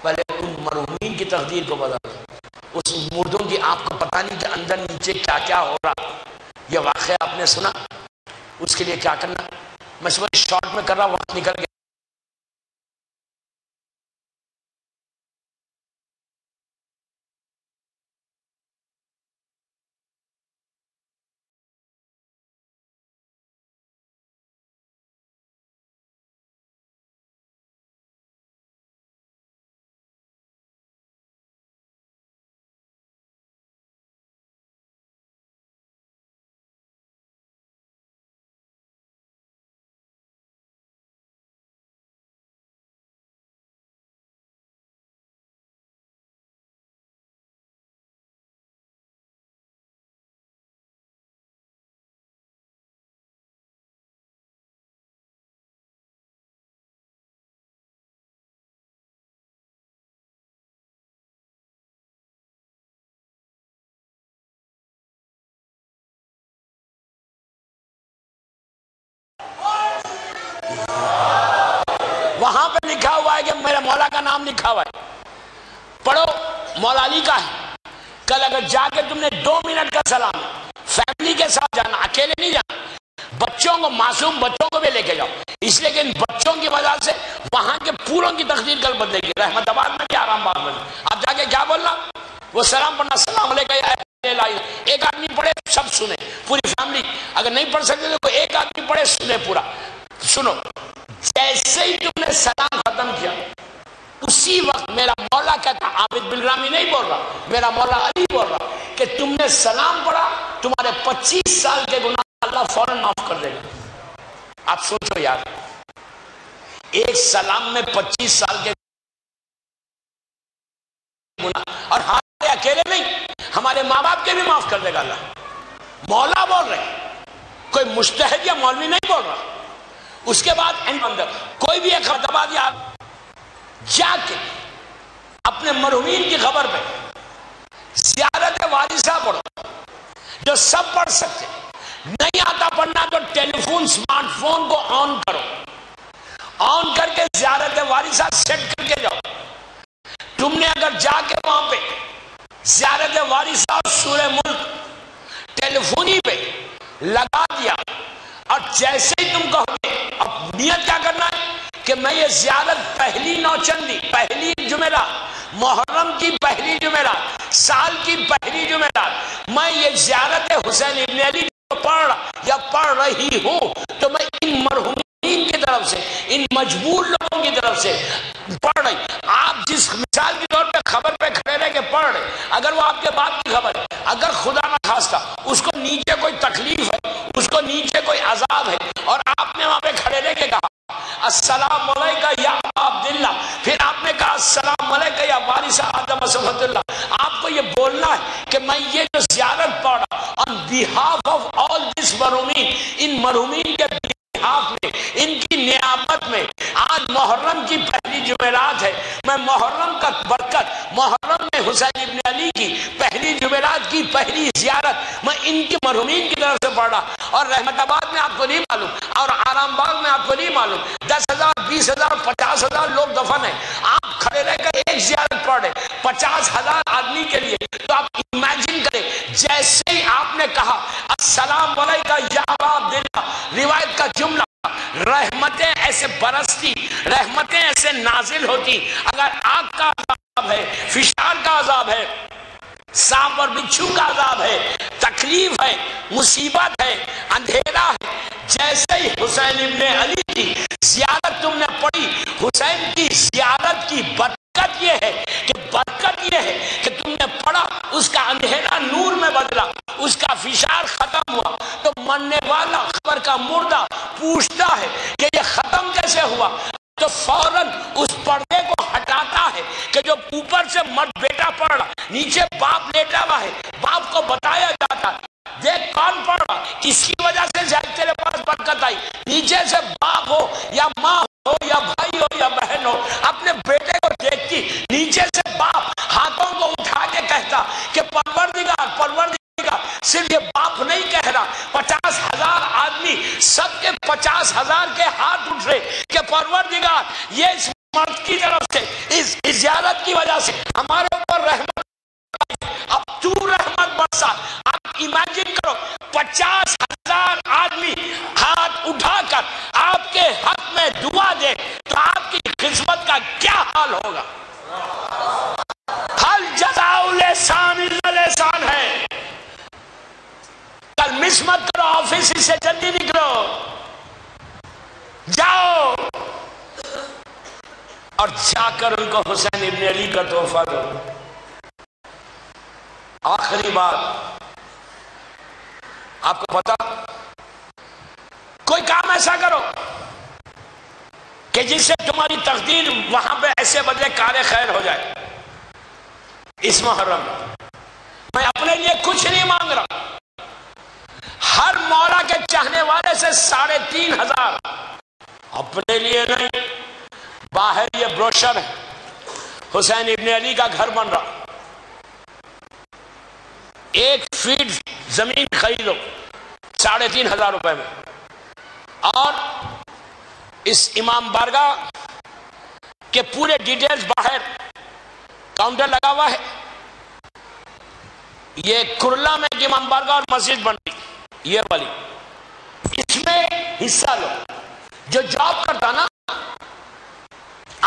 A: پہلے ان مرحومین کی تقدیر کو بدلنا. اس مردوں کی آپ کو پتہ نہیں کہ اندر نیچے کیا کیا ہو رہا. یہ واقعہ آپ نے سنا، اس کے لیے کیا کرنا. میں شارٹ میں کر رہا، وقت نکل گیا. وہاں پہ لکھا ہوا ہے کہ میرے مولا کا نام لکھا ہوا ہے، پڑھو، مولا علی کا ہے. کل اگر جا کے تم نے 2 منٹ کا سلام، فیملی کے ساتھ جانا، اکیلے نہیں جانا. بچوں کو، معصوم بچوں کو بھی لے کے جاؤ، اس لیے کہ ان بچوں کی وجہ سے وہاں کے پوروں کی تقدیر کل بدلے گی. رحمت آباد میں بھی، آرام باغ میں. آپ جا کے کیا بولنا؟ وہ سلام پڑھنا، السلام علیکم. ایک آدمی پڑھے، سب سنے، پوری فیملی. اگر نہیں پڑھ سکتے تو ایک آدمی پڑھے، سنے پورا. سنو، جیسے ہی تم نے سلام ختم کیا، اسی وقت میرا مولا کہتا، عابد بالرامی نہیں بول رہا، میرا مولا علی بول رہا کہ تم نے سلام پڑھا، تمہارے 25 سال کے گناہ اللہ فوراً معاف کر دے گا. آپ سوچو یار، ایک سلام میں 25 سال کے گناہ. اور ہمارے اکیلے نہیں، ہمارے ماں باپ کے بھی معاف کر دے گا اللہ. مولا بول رہے، کوئی مجتہد یا مولوی نہیں بول رہا. اس کے بعد اندر کوئی بھی ایک خطبہ دیا، جا کے اپنے مرحومین کی خبر پہ زیارت وارثہ پڑھو، جو سب پڑھ سکتے. نہیں آتا پڑھنا تو ٹیلی فون، اسمارٹ فون کو آن کرو، آن کر کے زیارت وارثہ سیٹ کر کے جاؤ. تم نے اگر جا کے وہاں پہ زیارت وارثہ اور سورہ ملک ٹیلی فونی پہ لگا دیا، اور جیسے ہی تم کہو گے، اب نیت کیا کرنا ہے کہ میں یہ زیارت پہلی نوچندی، پہلی جمعرات، محرم کی پہلی جمعرات، سال کی پہلی جمعرات، میں یہ زیارت حسین ابن علی پڑھ رہا یا پڑھ رہی ہوں، تو میں ان مرحومین کی طرف سے، ان مجبور لوگوں کی طرف سے پڑھ رہی. آپ جس مثال کے طور پہ خبر پہ کھڑے رہ کے پڑھ رہے، اگر وہ آپ کے بات کی خبر ہے، اگر خدا نہ خواستہ اس کو نیچے کوئی تکلیف ہے، اس کو نیچے کوئی عذاب ہے، اور آپ نے وہاں پہ کھڑے رہ کے کہا السلام علیکم یا عبداللہ، پھر آپ نے کہا السلام علیکم یا وارث آدم صفوت اللہ، آپ کو یہ بولنا ہے کہ میں یہ جو زیارت پڑھا on behalf of all this مرحومین، ان مرحومین کے behalf میں، ان کی نیابت میں، آج محرم کی پہلی جمعرات ہے، میں محرم کا برکت، محرم میں حسین ابن علی کی پہلی جمعرات کی پہلی زیارت میں ان کی مرحومین کی طرف سے پڑھا، اور رحمت آباد میں آپ کو نہیں معلوم اور آرام باغ میں آپ کو نہیں معلوم 10,000 20,000 50,000 لوگ دفن ہیں، آپ کھڑے رہ کر ایک زیارت پڑھے 50,000 آدمی کے لیے، تو آپ امیجن کریں جیسے ہی آپ نے کہا السلام علیکہ یا ابا عبداللہ، روایت کا جملہ، رحمتیں ایسے برستی، رحمتیں ایسے نازل ہوتی۔ اگر آگ کا عذاب ہے، فشار کا عذاب ہے، سانپ اور بچھو کا عذاب ہے، تکلیف ہے، مصیبت ہے، اندھیرا ہے، جیسے ہی حسین ابن علی کی زیارت تم نے پڑھی، حسین کی زیارت کی برکت یہ ہے کہ تم نے پڑھا، اس کا اندھیرا نور میں بدلا، اس کا فشار ختم ہوا، تو مرنے والا خبر کا مردہ پوچھتا ہے کہ یہ ختم کیسے ہوا، تو فوراً اس پردے کو ہٹاتا ہے کہ جو اوپر سے مرد بیٹا پڑھ رہا، نیچے باپ لیٹا ہوا ہے، باپ کو بتایا جاتا دیکھ کون پڑھ رہا، کس کی وجہ سے تیرے پاس برکت آئی، نیچے سے باپ ہو یا ماں ہو یا بھائی ہو یا بہن ہو، اپنے بیٹے کو دیکھتی، نیچے سے باپ ہاتھوں کو اٹھا کے کہتا کہ پروردگار صرف یہ باپ نہیں کہہ رہا، 50,000 آدمی سب کے 50,000 کے ہاتھ اٹھ رہے کہ پروردگار یہ اس مرد کی طرف سے اس زیارت کی وجہ سے ہمارے اوپر رحمت، اب تو رحمت برسا۔ آپ امیجن کرو 50,000 آدمی ہاتھ اٹھا کر آپ کے حق میں دعا دے تو آپ کی قسمت کا کیا حال ہوگا؟ حل جزاء الاحسان الا الاحسان ہے۔ کل مس مت کرو، آفس سے جلدی نکلو، جاؤ اور جا کر ان کو حسین ابن علی کا تحفہ دو۔ آخری بات آپ کو پتا، کوئی کام ایسا کرو کہ جس سے تمہاری تقدیر وہاں پہ ایسے بدلے کار خیر ہو جائے۔ اس محرم میں اپنے لیے کچھ نہیں مانگ رہا، ہر مولا کے چاہنے والے سے 3,500 اپنے لیے نہیں، باہر یہ بروشر ہے، حسین ابن علی کا گھر بن رہا، 1 فیٹ زمین خریدو 3,500 روپے میں، اور اس امام بارگاہ کے پورے ڈیٹیلز باہر کاؤنٹر لگا ہوا ہے۔ یہ کرلا میں ایک امام بارگاہ اور مسجد بن رہی، یہ والی، اس میں حصہ لو۔ جو جاب کرتا نا،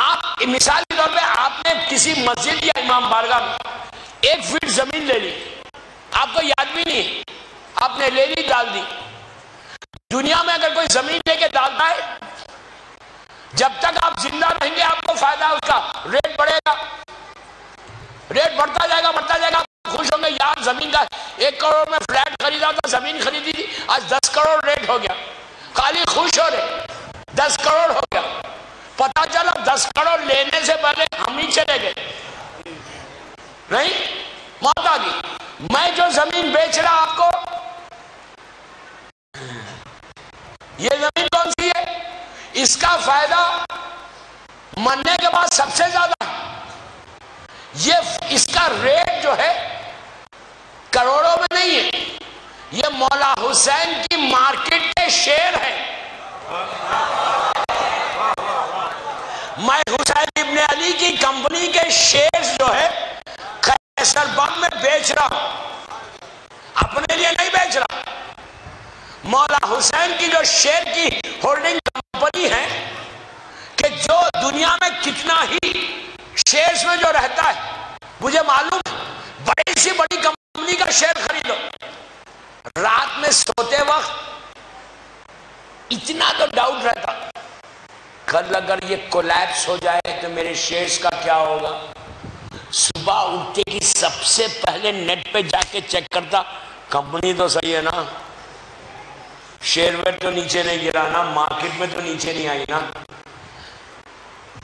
A: آپ مثال کے طور پہ آپ نے کسی مسجد یا امام بارگاہ میں 1 فیٹ زمین لے لی، آپ کو یاد بھی نہیں، آپ نے لے لی، ڈال دی۔ دنیا میں اگر کوئی زمین لے کے ڈالتا ہے، جب تک آپ زندہ رہیں گے آپ کو فائدہ، اس کا ریٹ بڑھے گا، ریٹ بڑھتا جائے گا، خوش ہوں گے یار زمین کا 1 کروڑ میں فلیٹ خریدا تھا، زمین خریدی تھی، آج 10 کروڑ ریٹ ہو گیا، خالی خوش ہو رہے 10 کروڑ ہو گیا۔ پتا چلا 10 کروڑ لینے سے پہلے ہم ہی چلے گئے، نہیں موت آ گئی۔ میں جو زمین بیچ رہا آپ کو، یہ زمین کون سی ہے، اس کا فائدہ مرنے کے بعد سب سے زیادہ ہے، اس کا ریٹ جو ہے کروڑوں میں نہیں ہے، یہ مولا حسین کی مارکیٹ کے شیئر ہے۔ میں حسین ابن علی کی کمپنی کے شیئر جو ہے قیصر باغ میں بیچ رہا ہوں، اپنے لیے نہیں بیچ رہا، مولا حسین کی جو شیئر کی ہولڈنگ کمپنی ہے، کہ جو دنیا میں کتنا ہی شیئرز میں جو رہتا ہے مجھے معلوم، بڑی سی بڑی کمپنی کا شیئر خریدو، رات میں سوتے وقت اتنا تو ڈاؤٹ رہتا، کل اگر یہ کولیپس ہو جائے تو میرے شیئرز کا کیا ہوگا۔ صبح اٹھتے کی سب سے پہلے نیٹ پہ جا کے چیک کرتا، کمپنی تو صحیح ہے نا، شیئر ویٹ تو نیچے نہیں گرا نا، مارکیٹ میں تو نیچے نہیں آئی نا۔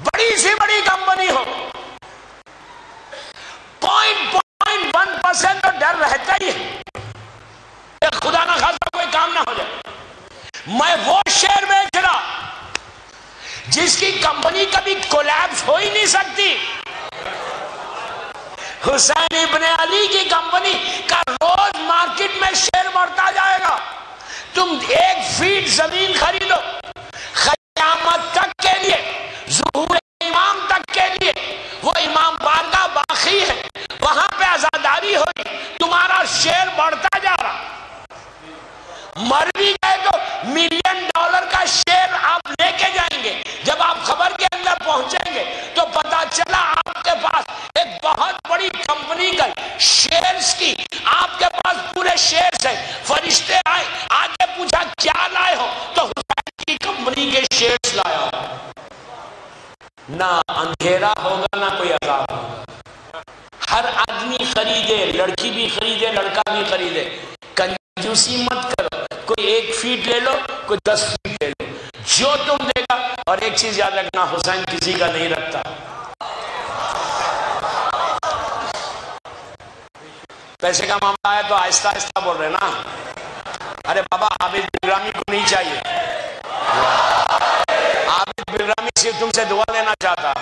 A: بڑی سی بڑی کمپنی ہو، 0.1% تو ڈر رہتا ہی ہے، خدا نہ خاصا کوئی کام نہ ہو جائے۔ میں وہ شیئر بیچ رہا جس جس کی کمپنی کبھی کولیپس ہو ہی نہیں سکتی. حسین ابن علی کی کمپنی کا روز مارکیٹ میں شیئر بڑھتا جائے گا. تم 1 فیٹ زمین خریدو قیامت تک کے لیے، ظہور امام تک کے لیے، وہ امام بارگاہ باقی ہے، وہاں پہ عزاداری ہوئی، تمہارا شیئر بڑھتا جا رہا. مر بھی گئے تو $1 ملین کا شیئر آپ لے کے جائیں گے. جب آپ خبر کے اندر پہنچیں گے تو پتا چلا آپ کے پاس ایک بہت بڑی کمپنی کا شیئرز کی، آپ کے پاس پورے شیئرز ہیں. فرشتے آئے، آگے پوچھا کیا لائے ہو؟ تو حسین کی کمپنی کے شیئرز لایا ہو. نہ اندھیرا ہوگا نہ کوئی عذاب ہوگا. ہر آدمی خریدے، لڑکی بھی خریدے، لڑکا بھی خریدے. کنجوسی مت کرو، کوئی 1 فیٹ لے لو، کوئی 10 فیٹ لے لو، جو تم دے گا. اور ایک چیز یاد رکھنا، حسین کسی کا نہیں رکھتا. پیسے کا معاملہ ہے تو آہستہ آہستہ بول رہے نا. ارے بابا عابد بررامی کو نہیں چاہیے. عابد بررامی صرف تم سے دعا لینا چاہتا.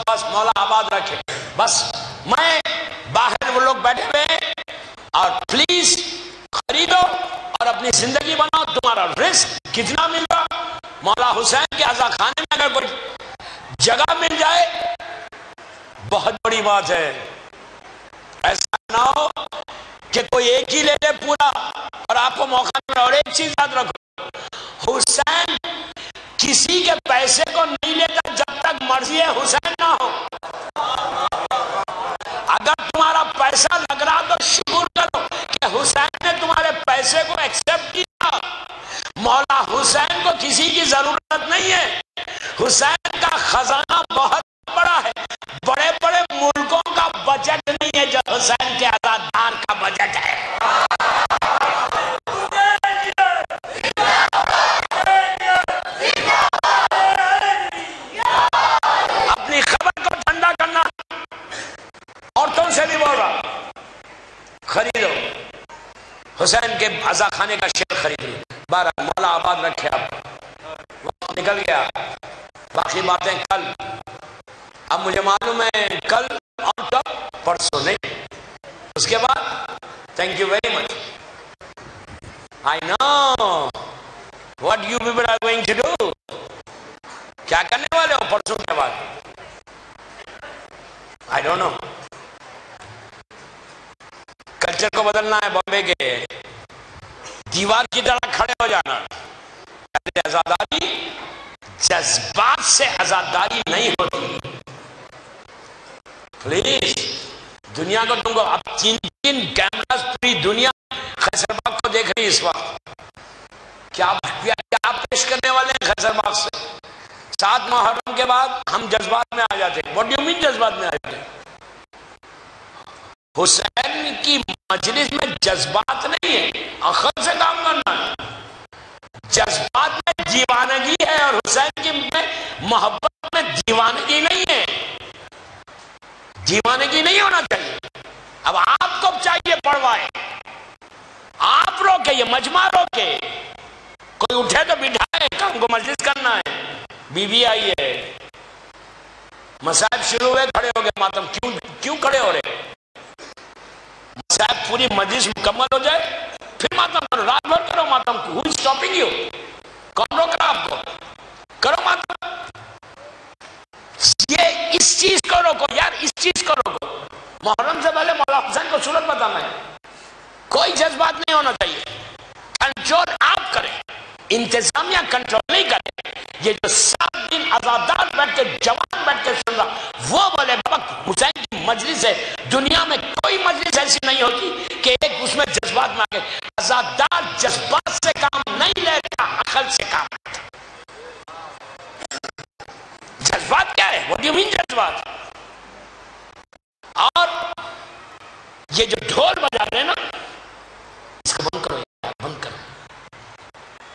A: بس مولا آباد رکھے. بس میں باہر وہ لوگ بیٹھے ہوئے ہیں، اور پلیز خریدو اور اپنی زندگی بناؤ. تمہارا رزق کتنا مل رہا. مولا حسین کے عزا خانے میں اگر کوئی جگہ مل جائے بہت بڑی بات ہے. ایسا نہ ہو کہ کوئی ایک ہی لے لے پورا اور آپ کو موقع ملے. اور ایک چیز یاد رکھو، حسین کسی کے پیسے کو نہیں لیتا جب تک مرضی حسین نہ ہو. اگر تمہارا پیسہ لگ رہا تو شکر کرو کہ حسین نے تمہارے پیسے کو ایکسپٹ کیا. مولا حسین کو کسی کی ضرورت نہیں ہے. حسین کا خزانہ بہت بڑا ہے. بڑے بڑے ملکوں کا بجٹ نہیں ہے جو حسین کے عزادار کا بجٹ ہے. اپنی خبر کو ٹھنڈا کرنا. عورتوں سے بھی بول رہا، خریدو حسین کے عزا خانے کا شیئر خریدو. بارہ مولا آباد رکھے. اب وقت نکل گیا، باقی باتیں کل. اب مجھے معلوم ہے کل اور کب، پرسوں نہیں. اس کے بعد thank you very much. I know what you people are going to do. کیا کرنے والے ہو پرسوں کے بعد؟ I don't know. کلچر کو بدلنا ہے. بامبے کے دیوار کی طرح کھڑے ہو جانا. عزاداری جذبات سے عزاداری نہیں ہوتی. پلیز دنیا کو تم کو اب 3 کیمراز پوری دنیا خیسر باغ کو دیکھ رہی اس وقت. کیا پیش کرنے والے ہیں خیسر باغ سے؟ 7 محرم کے بعد ہم جذبات میں آ جاتے. What do you mean جذبات میں آ جاتے؟ حسین کی مجلس میں جذبات نہیں ہے، عقل سے کام کرنا ہے. جذبات میں دیوانگی ہے اور حسین کی میں محبت میں دیوانگی نہیں ہے. دیوانگی نہیں ہونا چاہیے. اب آپ کو چاہیے پڑھوائے، آپ روکے، یہ مجمع روکے. کوئی اٹھے تو بٹھائے، کام کو مجلس کرنا ہے. بیوی آئی ہے، مصائب شروع ہوئے، کھڑے ہو گئے ماتم. کیوں کھڑے ہو رہے؟ مصائب پوری مجلس مکمل ہو جائے پھر ماتم کرو. رات بھر کرو ماتم. Who is stopping you? کون روک رہا آپ کو؟ کرو ماتم. یہ اس چیز کو روکو یار، اس چیز کو روکو. محرم سے پہلے مولا حسین کو صورت بتانا ہے. کوئی جذبات نہیں ہونا چاہیے. کنٹرول آپ کریں، انتظامیہ کنٹرول نہیں کرے. یہ جو 7 دن عزادار بیٹھ کے جوان بیٹھ کے سن رہا، وہ بولے بابا حسین کی مجلس ہے. دنیا میں کوئی مجلس ایسی نہیں ہوتی کہ ایک اس میں جذبات میں آگے. عزادار جذبات سے کام نہیں لیتا، عقل سے کام لیتا. جذبات کیا ہے؟ What do you mean جذبات؟ یہ جو ڈھول بجا رہے ہیں نا، اس کو بند کرو یار، بند کرو.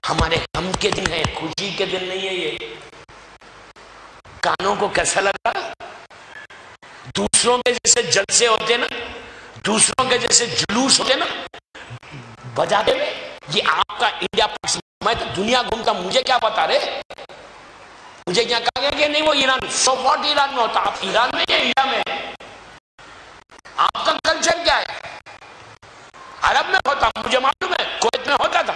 A: ہمارے غم کے دن ہے، خوشی کے دن نہیں ہے. یہ کانوں کو کیسا لگا؟ دوسروں کے جیسے جلسے ہوتے نا، دوسروں کے جیسے جلوس ہوتے نا بجاتے ہوئے. یہ آپ کا انڈیا پاکستان، میں تو دنیا گھومتا، مجھے کیا بتا رہے؟ مجھے کیا کہا گیا کہ نہیں وہ ایران، سو واٹ ایران میں ہوتا؟ آپ ایران میں یا انڈیا میں؟ آپ کا کلچر کیا ہے؟ عرب میں ہوتا، مجھے معلوم ہے، کویت میں ہوتا تھا،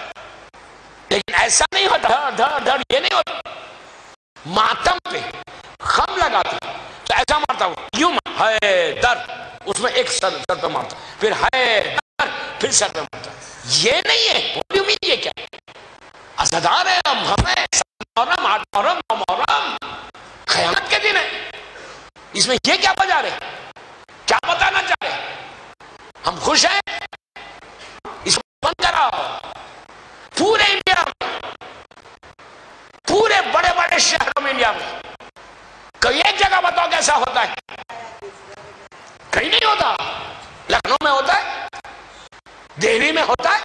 A: لیکن ایسا نہیں ہوتا. دھڑ دھڑ یہ نہیں ہوتا. ماتم پہ خم لگاتا تو ایسا مارتا ہوں، یوں ہے در، اس میں ایک سر پہ مارتا، پھر ہے در، پھر سر پہ مارتا. یہ نہیں ہے. یہ کیا عزادار ہے ہم، ہمیں محرم، آٹھ محرم، نو محرم قیامت کے دن ہے. اس میں یہ کیا بجا رہے، کیا بتانا چاہ رہے؟ ہم خوش ہیں، اس کو بند کراؤ. پورے انڈیا میں، پورے بڑے بڑے شہروں میں انڈیا میں کوئی ایک جگہ بتاؤ کیسا ہوتا ہے؟ کہیں نہیں ہوتا. لکھنؤ میں ہوتا ہے، دہلی میں ہوتا ہے،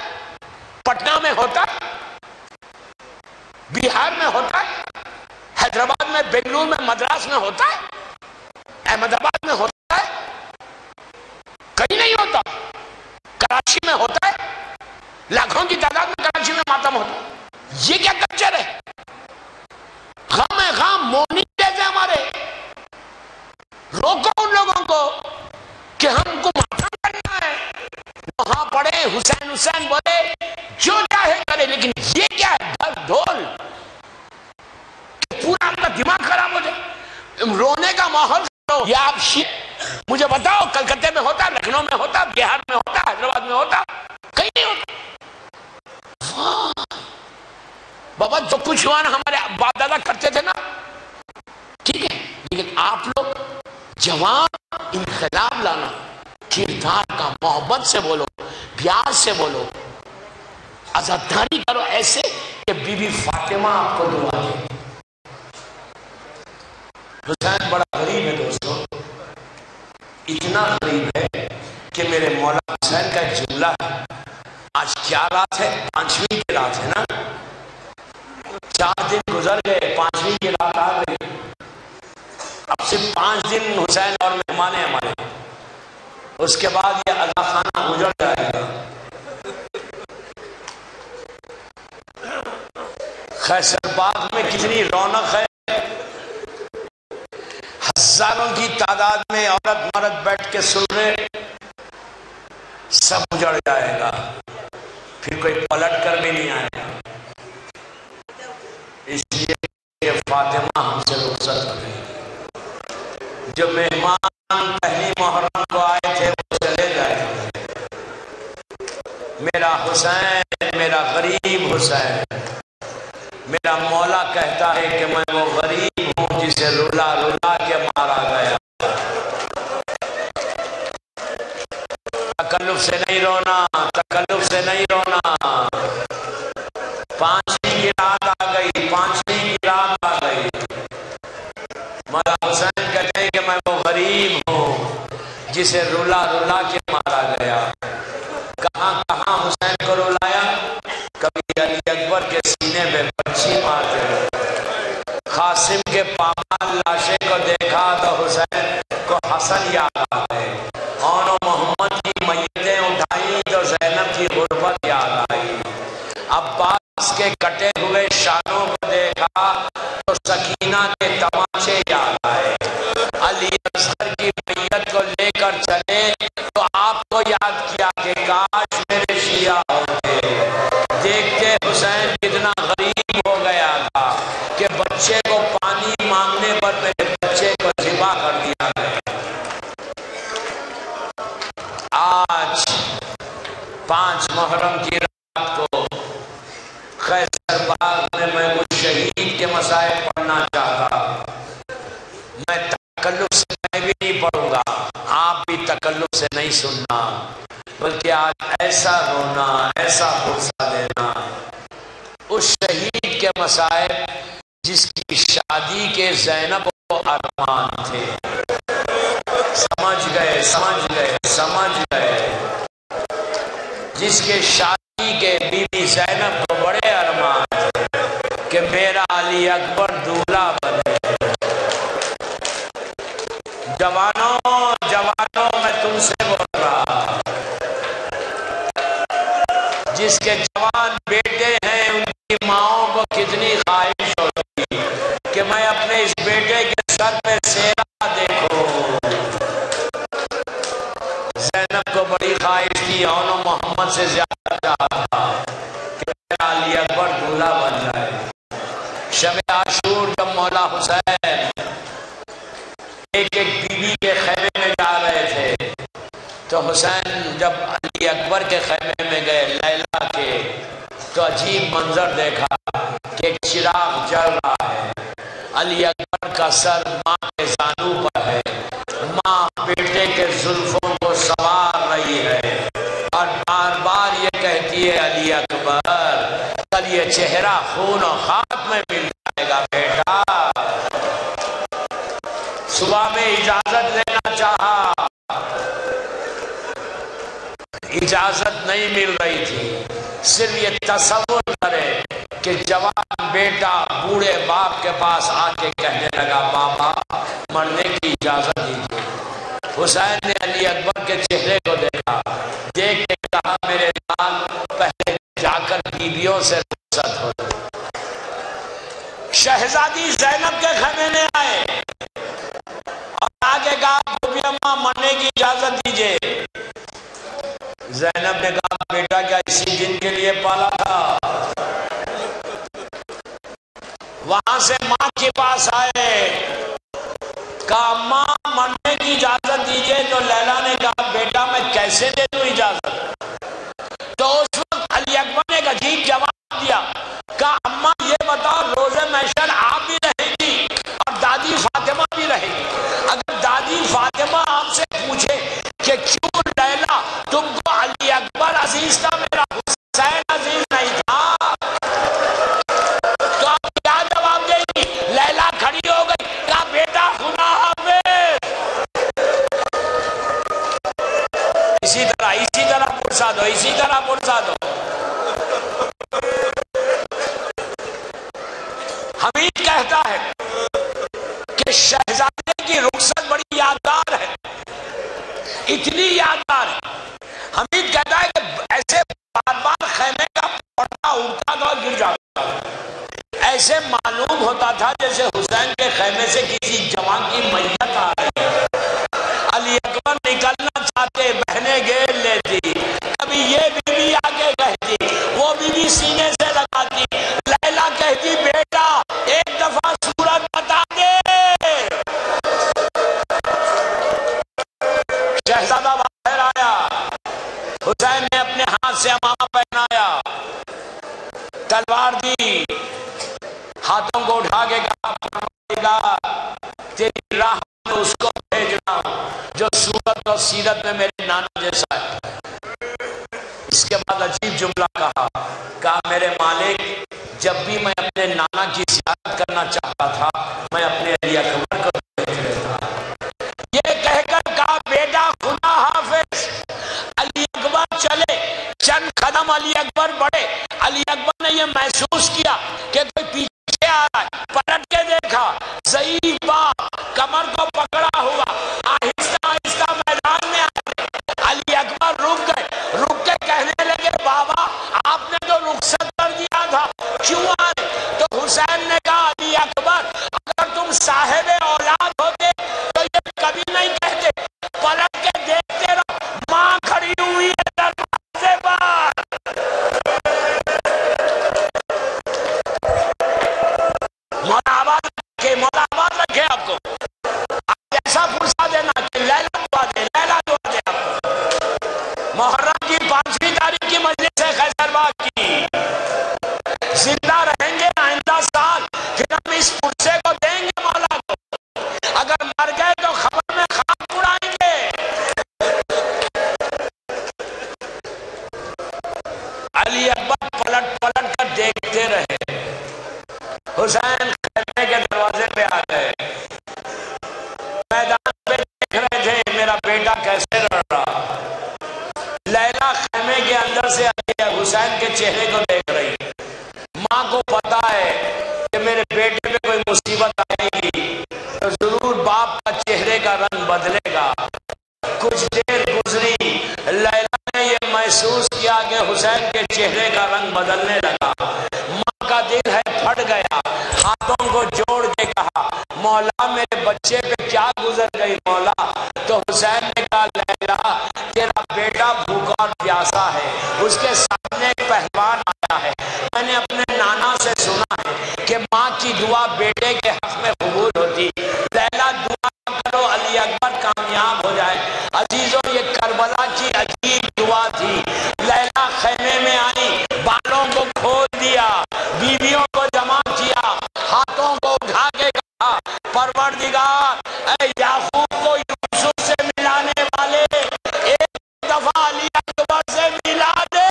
A: پٹنہ میں ہوتا ہے، بہار میں ہوتا ہے، حیدرآباد میں، بنگلور میں، مدراس میں ہوتا ہے، احمد آباد میں ہوتا ہے. کہیں نہیں ہوتا. کراچی میں ہوتا ہے، لاکھوں کی تعداد میں کراچی میں ماتم ہوتا ہے. یہ کیا کلچر ہے؟ غم ہے، غم مونی جیسے ہمارے. روکو ان لوگوں کو کہ ہم کو ماتم کرنا ہے. وہاں پڑھے، حسین حسین بولے، جو چاہے کرے، لیکن یہ کیا ہے؟ ڈھل ڈھول. پورا اپنا دماغ خراب ہو جائے. رونے کا ماحول کرو. یہ آپ مجھے بتاؤ، کلکتے میں ہوتا، لکھنؤ میں ہوتا، بہار میں ہوتا، حیدرآباد میں ہوتا، کہیں نہیں ہوتا. بابا جو کچھ ہوا نا ہمارے باپ دادا کرتے تھے نا، ٹھیک ہے، لیکن آپ لوگ جوان انقلاب لانا، کردار کا، محبت سے بولو، پیار سے بولو، عزاداری کرو ایسے کہ بی بی فاطمہ آپ کو دعا دے. حسین بڑا غریب ہے دوستو، اتنا غریب ہے کہ میرے مولا حسین کا ایک جملہ ہے. آج کیا رات ہے؟ 5ویں کی رات ہے نا. 4 دن گزر گئے، 5ویں کی رات آ گئی. اب صرف 5 دن حسین اور مہمان ہیں ہمارے، اس کے بعد یہ اللہ خانہ اجڑ جائے گا. خیسر باغ میں کتنی رونق ہے، ہزاروں کی تعداد میں عورت مرد بیٹھ کے سن رہے، سب اجڑ جائے گا، پھر کوئی پلٹ کر بھی نہیں آئے گا. اس لیے کہ فاطمہ ہم سے رخصت ہو گئی. جو مہمان پہلی محرم کو آئے تھے وہ چلے جائیں گے. میرا حسین، میرا غریب حسین، میرا مولا کہتا ہے کہ میں وہ غریب ہوں جسے رلا رلا کے مارا گیا. تکلف سے نہیں رونا، تکلف سے نہیں رونا. 5ویں کی رات آ گئی، 5ویں کی رات آ گئی. مولا حسین کہتے ہیں کہ میں وہ غریب ہوں جسے رلا رلا کے مارا گیا. کہاں کہاں حسین کو رلایا؟ کبھی علی اکبر کے سینے پہ بچی مارتے، قاسم کے پامال لاشے کو دیکھا تو حسین کو حسن یاد آ گئے. اور محمد کی میتیں اٹھائی تو زینب کی غربت یاد آئی. عباس کے کٹے ہوئے شانوں کو دیکھا تو سکینہ کے تماچے یاد آئے. علی اصغر کی میت کو لے کر چلے تو آپ کو یاد کیا کہ کاش میرے شیعہ ہوتے. دیکھتے حسین کتنا غریب ہو گیا تھا کہ بچے کو پانی مانگنے پر میرے بچے کو ذبح کر دیا گیا. آج 5 محرم کی رات کو خیسر باغ میں کچھ شہید کے مسائل پڑھنا چاہتا. میں تکلف سے میں بھی نہیں پڑھوں گا، آپ بھی تکلف سے نہیں سننا، بلکہ آج ایسا رونا، ایسا غصہ دینا اس شہید کے مسائل جس کی شادی کے زینب و ارمان تھے. سمجھ گئے، سمجھ گئے، سمجھ گئے. جس کے شادی کے بی بی زینب کو بڑے ارمان تھے کہ میرا علی اکبر دولہا بنے۔ جوانوں میں تم سے بول رہا، جس کے جوان بیٹے ہیں ان کی ماؤں کو کتنی خواہش ہوتی کہ میں اپنے اس بیٹے کے سر پہ سیرا دیکھوں۔ زینب کو بڑی خواہش تھی، اونو محمد سے زیادہ چاہتا کہ میرا علی اکبر دولہا بن جائے۔ شب عاشور جب مولا حسین ایک بیوی کے خیمے میں جا رہے تھے تو حسین جب علی اکبر کے خیمے میں گئے لیلا کے، تو عجیب منظر دیکھا کہ ایک چراغ جل رہا ہے، علی اکبر کا سر ماں کے زانو پر ہے، ماں بیٹے کے زلفوں کو سوار رہی ہے اور بار بار یہ کہتی ہے علی اکبر کل یہ چہرہ خون و خاک میں مل جائے گا بیٹا۔ صبح میں اجازت لینا چاہا، اجازت نہیں مل رہی تھی۔ صرف یہ تصور کرے کہ جوان بیٹا بوڑھے باپ کے پاس آ کے کہنے لگا بابا مرنے کی اجازت دیجیے۔ حسین نے علی اکبر کے چہرے کو دیکھا، دیکھ کے کہا میرے لال پہلے جا کر بیویوں سے رخصت ہو۔ شہزادی زینب کے خیمے میں آئے اور آگے کہا بھوبی اماں مرنے کی اجازت دیجیے۔ زینب نے کہا بیٹا کیا اسی دن کے لیے پالا تھا؟ وہاں سے ماں کے پاس آئے، کہا ماں مرنے کی اجازت دیجیے۔ تو لیلا نے کہا بیٹا میں کیسے دے دوں اجازت؟ تو اس وقت علی اکبر نے ایک عجیب جواب دیا، کہا اماں یہ بتاؤ روز محشر آپ بھی رہیں گی اور دادی فاطمہ بھی رہے گی۔ اگر دادی فاطمہ آپ سے پوچھے کہ کیوں لیلا تم کو علی اکبر عزیز تھا میرا حسین عزیز نہیں تھا، تو آپ کیا جواب دیں گی؟ لیلا کھڑی ہو گئی، کہا بیٹا خدا حافظ۔ اسی طرح پرسا دو، اسی طرح پرسا دو۔ حمید کہتا ہے کہ شہزادے کی رخصت بڑی یادگار ہے، اتنی یادگار ہے۔ حمید کہتا ہے کہ ایسے بار بار خیمے کا پردہ اٹھتا تھا اور گر جاتا تھا، ایسے معلوم ہوتا تھا جیسے حسین کے خیمے سے کسی جوان کی میت آ رہی ہے۔ علی اکبر نکلنا چاہتے، بہنیں گھیر لیتی، کبھی یہ بیوی آگے کہتی، وہ بیوی سینے سے لگاتی، لیلا کہتی بیٹا ایک دفعہ صورت بتا دے۔ شہزادہ باہر آیا، حسین نے اپنے ہاتھ سے امامہ پہنایا، تلوار دی، ہاتھوں کو اٹھا کے کہا پروردگار تیری راہ میں اس کو بھیجنا جو صورت اور سیرت میں میرے نانا جیسا ہے۔ اس کے بعد عجیب جملہ کہا میرے مالک جب بھی میں اپنے نانا کی زیارت کرنا چاہتا تھا میں اپنے علی اکبر کو دیکھ لیتا۔ یہ کہہ کر کہا بیٹا خدا حافظ۔ علی اکبر چلے، چند قدم علی اکبر بڑھے، علی اکبر نے یہ محسوس کیا کہ کوئی پیچھے آ رہا ہے، پلٹ کے دیکھا، ضعیف باپ کمر کو پکڑا ہوا، آہستہ آہستہ میدان میں آئے۔ علی اکبر رک گئے، رک کے کہنے لگے بابا آپ نے تو رخصت کر دیا تھا کیوں آئے؟ تو حسین نے کہا علی اکبر اگر تم صاحب اولاد ہوتے تو یہ کبھی نہیں کہتے، پلٹ کے دیکھتے رہو ماں کھڑی ہوئی ہے دروازے پر۔ مولا آباد رکھے آپ کو، آپ ایسا فرصہ دینا کہ لیلا دعا دے، لیلا دعا دے آپ کو۔ محرم کی 5ویں تاریخ کی مجلس ہے خیسرباغ کی، زندہ رہیں گے آئندہ سال پھر ہم اس فرصے کو دیں گے مولا کو، اگر مر گئے تو خبر میں خاک اڑائیں گے۔ علی اکبر پلٹ پلٹ کر دیکھتے رہے، حسین خیمے کے دروازے پہ آ گئے، میدان پہ دیکھ رہے تھے میرا بیٹا کیسے لڑ رہا۔ لیلا خیمے کے اندر سے حسین نے کہا لیلا تیرا بیٹا بھوکا اور پیاسا ہے، اس کے سامنے ایک پہلوان آیا ہے، میں نے اپنے نانا سے سنا ہے کہ ماں کی دعا بیٹے کے حق میں قبول ہوتی، لیلا دعا کرو علی اکبر کامیاب ہو جائے۔ عزیزوں یہ کربلا کی عجیب دعا تھی۔ لیلا خیمے میں آئی، بالوں کو کھول دیا، بیویوں کو جمع کیا، ہاتھوں کو اٹھا کے کہا پروردگار اے یعقوب کو یوسف سے ملانے والے ایک دفعہ علی اکبر سے ملا دے۔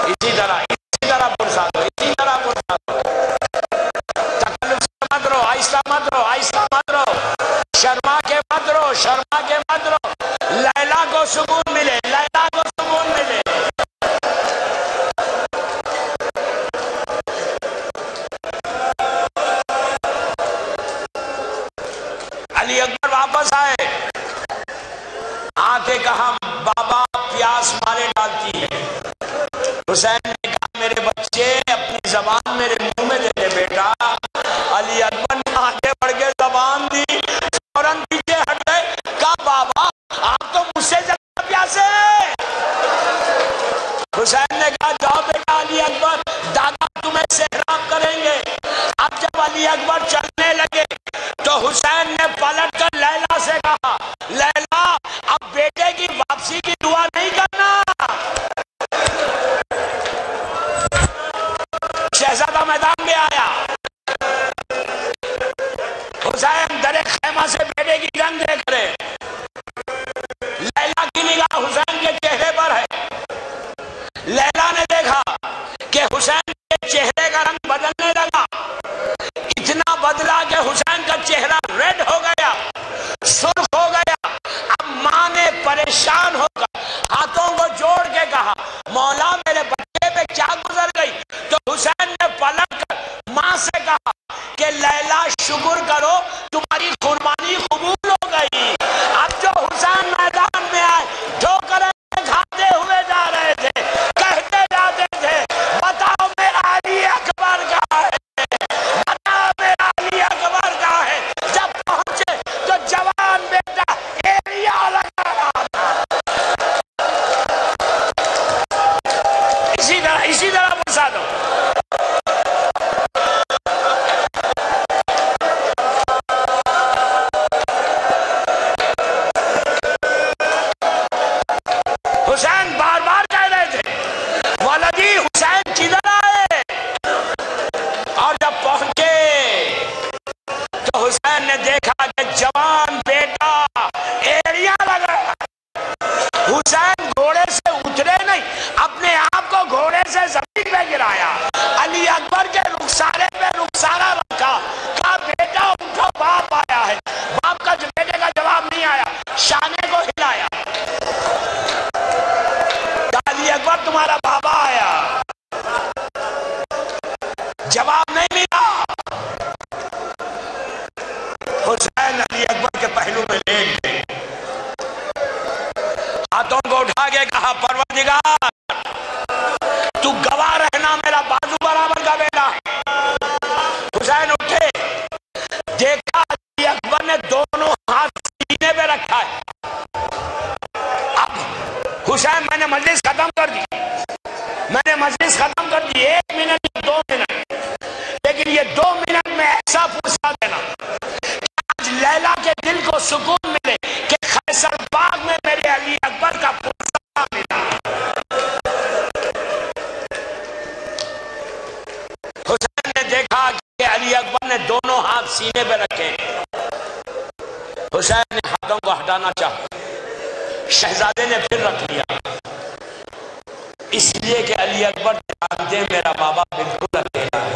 A: اسی طرح پرسا دو، اسی طرح پرسا دو، تکلف سے مت رو، آہستہ مت رو، آہستہ مت رو، شرما کے مت رو، شرما کے مت رو۔ لیلا کو سکون ملے، لیلا کو سکون ملے۔ علی اکبر واپس آئے، آ کے کہا بابا پیاس مارے ڈالتی ہے۔ حسین نے کہا میرے بچے اپنی زبان میرے منہ میں دے دے بیٹا۔ علی اکبر نے آگے بڑھ کے زبان دی، فوراً پیچھے ہٹ گئے، کہا بابا آپ تو مجھ سے زیادہ پیاسے ہیں۔ حسین نے کہا جاؤ بیٹا علی اکبر، دادا تمہیں سحراب کریں گے۔ اب جب علی اکبر چلنے لگے تو حسین نے پلٹ کر لیلا سے کہا لیلا اب بیٹے کی واپسی کی دعا نہیں کرنا۔ شہزادہ میدان میں آیا، حسین در خیمہ سے بیٹے کی رنگ دیکھ رہے، لیلا کی نگاہ حسین کے چہرے پر ہے۔ لیلا نے دیکھا کہ حسین کے چہرے کا رنگ بدلنے لگا، اتنا بدلا کہ حسین کا چہرہ ریڈ ہو گیا، سرخ ہو گیا۔ اب ماں نے پریشان ہو کر ہاتھوں کو جوڑ کے کہا مولا میرے بچے پہ کیا گزر گئی؟ تو حسین نے پلٹ کر ماں سے کہا کہ لیلا شکر کرو تمہاری قربانی قبول ہو گئی۔ اب جو حسین میدان میں آئے ٹھوکریں کھاتے ہوئے جا رہے تھے، کہتے جاتے تھے بتاؤ میرا علی اکبر کہاں ہے، بتاؤ میرا علی اکبر کہاں ہے۔ جب پہنچے تو جوان بیٹا ایریا لگا رہا تھا۔ اسی طرح پرسا دو۔ حسین بار بار کہہ رہے تھے والدی حسین کدھر آئے، اور جب پہنچے تو حسین نے دیکھا کہ جوان بیٹا ایریا لگا۔ حسین گھوڑے سے اترے نہیں، اپنے آپ کو گھوڑے سے زمین پہ گرایا، علی اکبر کے رخسارے پہ رخسارہ رکھا، کہا بیٹا اٹھو باپ آیا ہے۔ باپ کا بیٹے کا جواب نہیں آیا، شانے کو ہلایا، علی اکبر تمہارا بابا آیا، جواب نہیں ملا۔ حسین علی اکبر کے پہلو میں لیٹ گئے، ہاتھوں کو اٹھا کے کہا پروردگار تو گواہ رہنا میرا بازو برابر کا بیٹا ہے۔ حسین اٹھے، دیکھا علی اکبر نے دونوں ہاتھ سینے پہ رکھا ہے۔ اب حسین میں نے مجلس ختم کر دی، ایک منٹ یا 2 منٹ، لیکن یہ 2 منٹ میں ایسا فرصہ دینا آج لیلا کے دل کو سکون ملے کہ خیصر باغ میں میرے علی اکبر کا فرصہ ملا۔ حسین نے دیکھا کہ علی اکبر نے دونوں ہاتھ سینے پہ رکھے، حسین نے ہاتھوں کو ہٹانا چاہا، شہزادے نے پھر رکھ لیا، اس لیے کہ علی اکبر جانتے میرا بابا بالکل اکیلا ہے،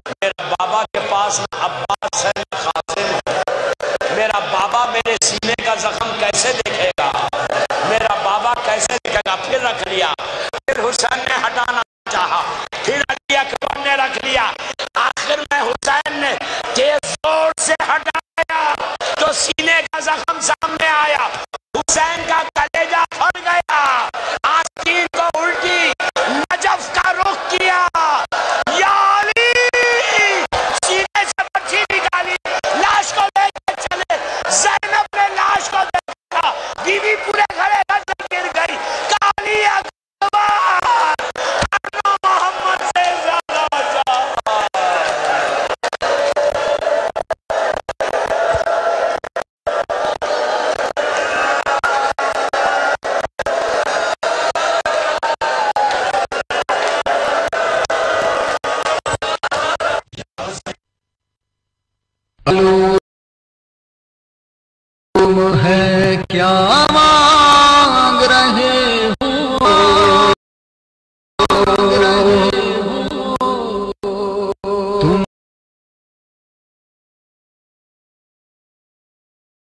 A: میرا بابا کے پاس نہ عباس ہے نہ قاسم ہے، میرا بابا میرے سینے کا زخم کیسے دیکھے گا، میرا بابا کیسے دیکھے گا۔ پھر رکھ لیا، پھر حسین نے ہٹانا چاہا، پھر علی اکبر نے رکھ لیا، آخر میں حسین نے تیز زور سے ہٹایا تو سینے کا زخم سامنے آیا، حسین کا کلیجہ پھٹ گیا، آستین کو الٹی نجف کا رخ کیا، یا علی سینے سے بچی
B: کیا